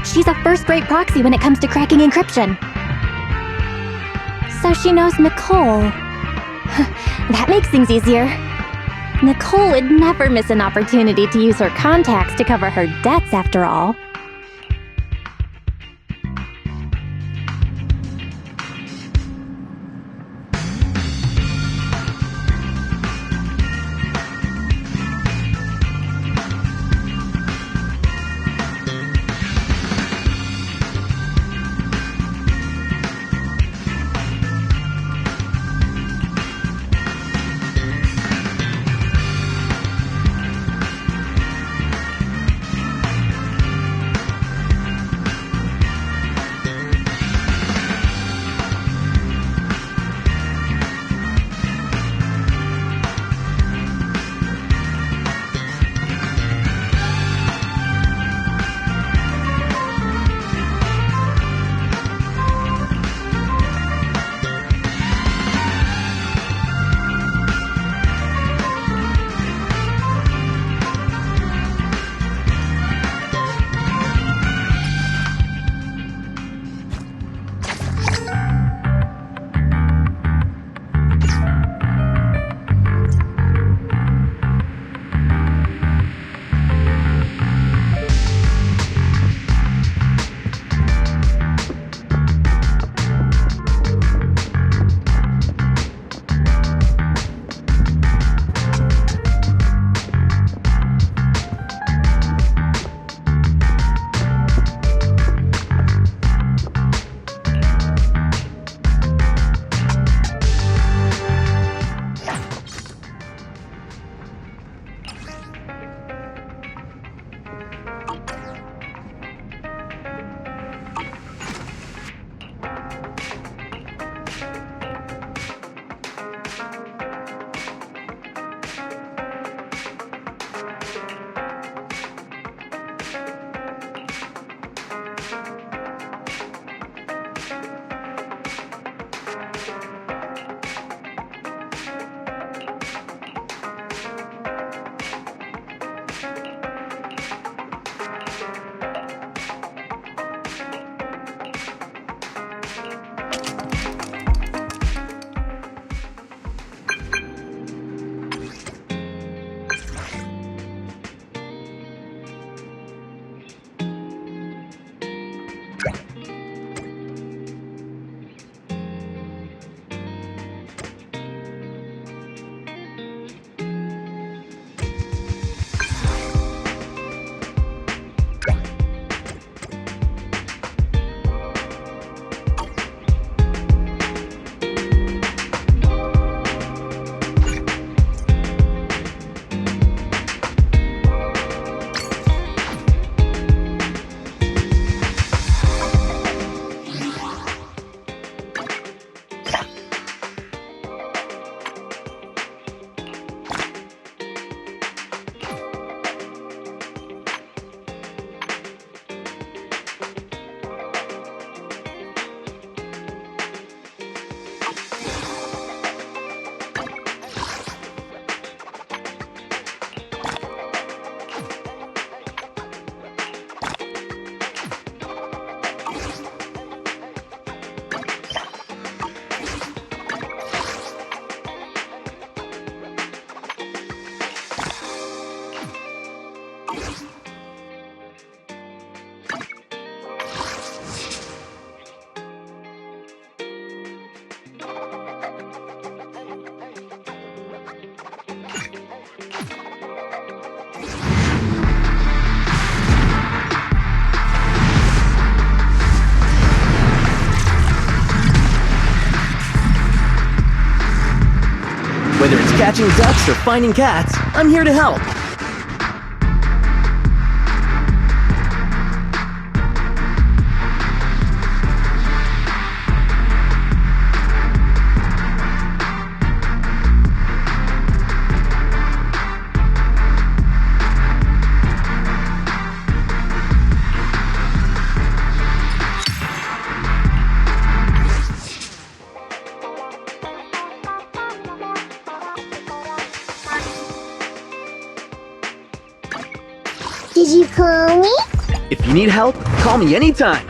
She's a first-rate proxy when it comes to cracking encryption. So she knows Nicole. That makes things easier. Nicole would never miss an opportunity to use her contacts to cover her debts, after all. Whether it's catching ducks or finding cats, I'm here to help. Did you call me? If you need help, call me anytime.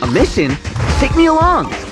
A mission? Take me along.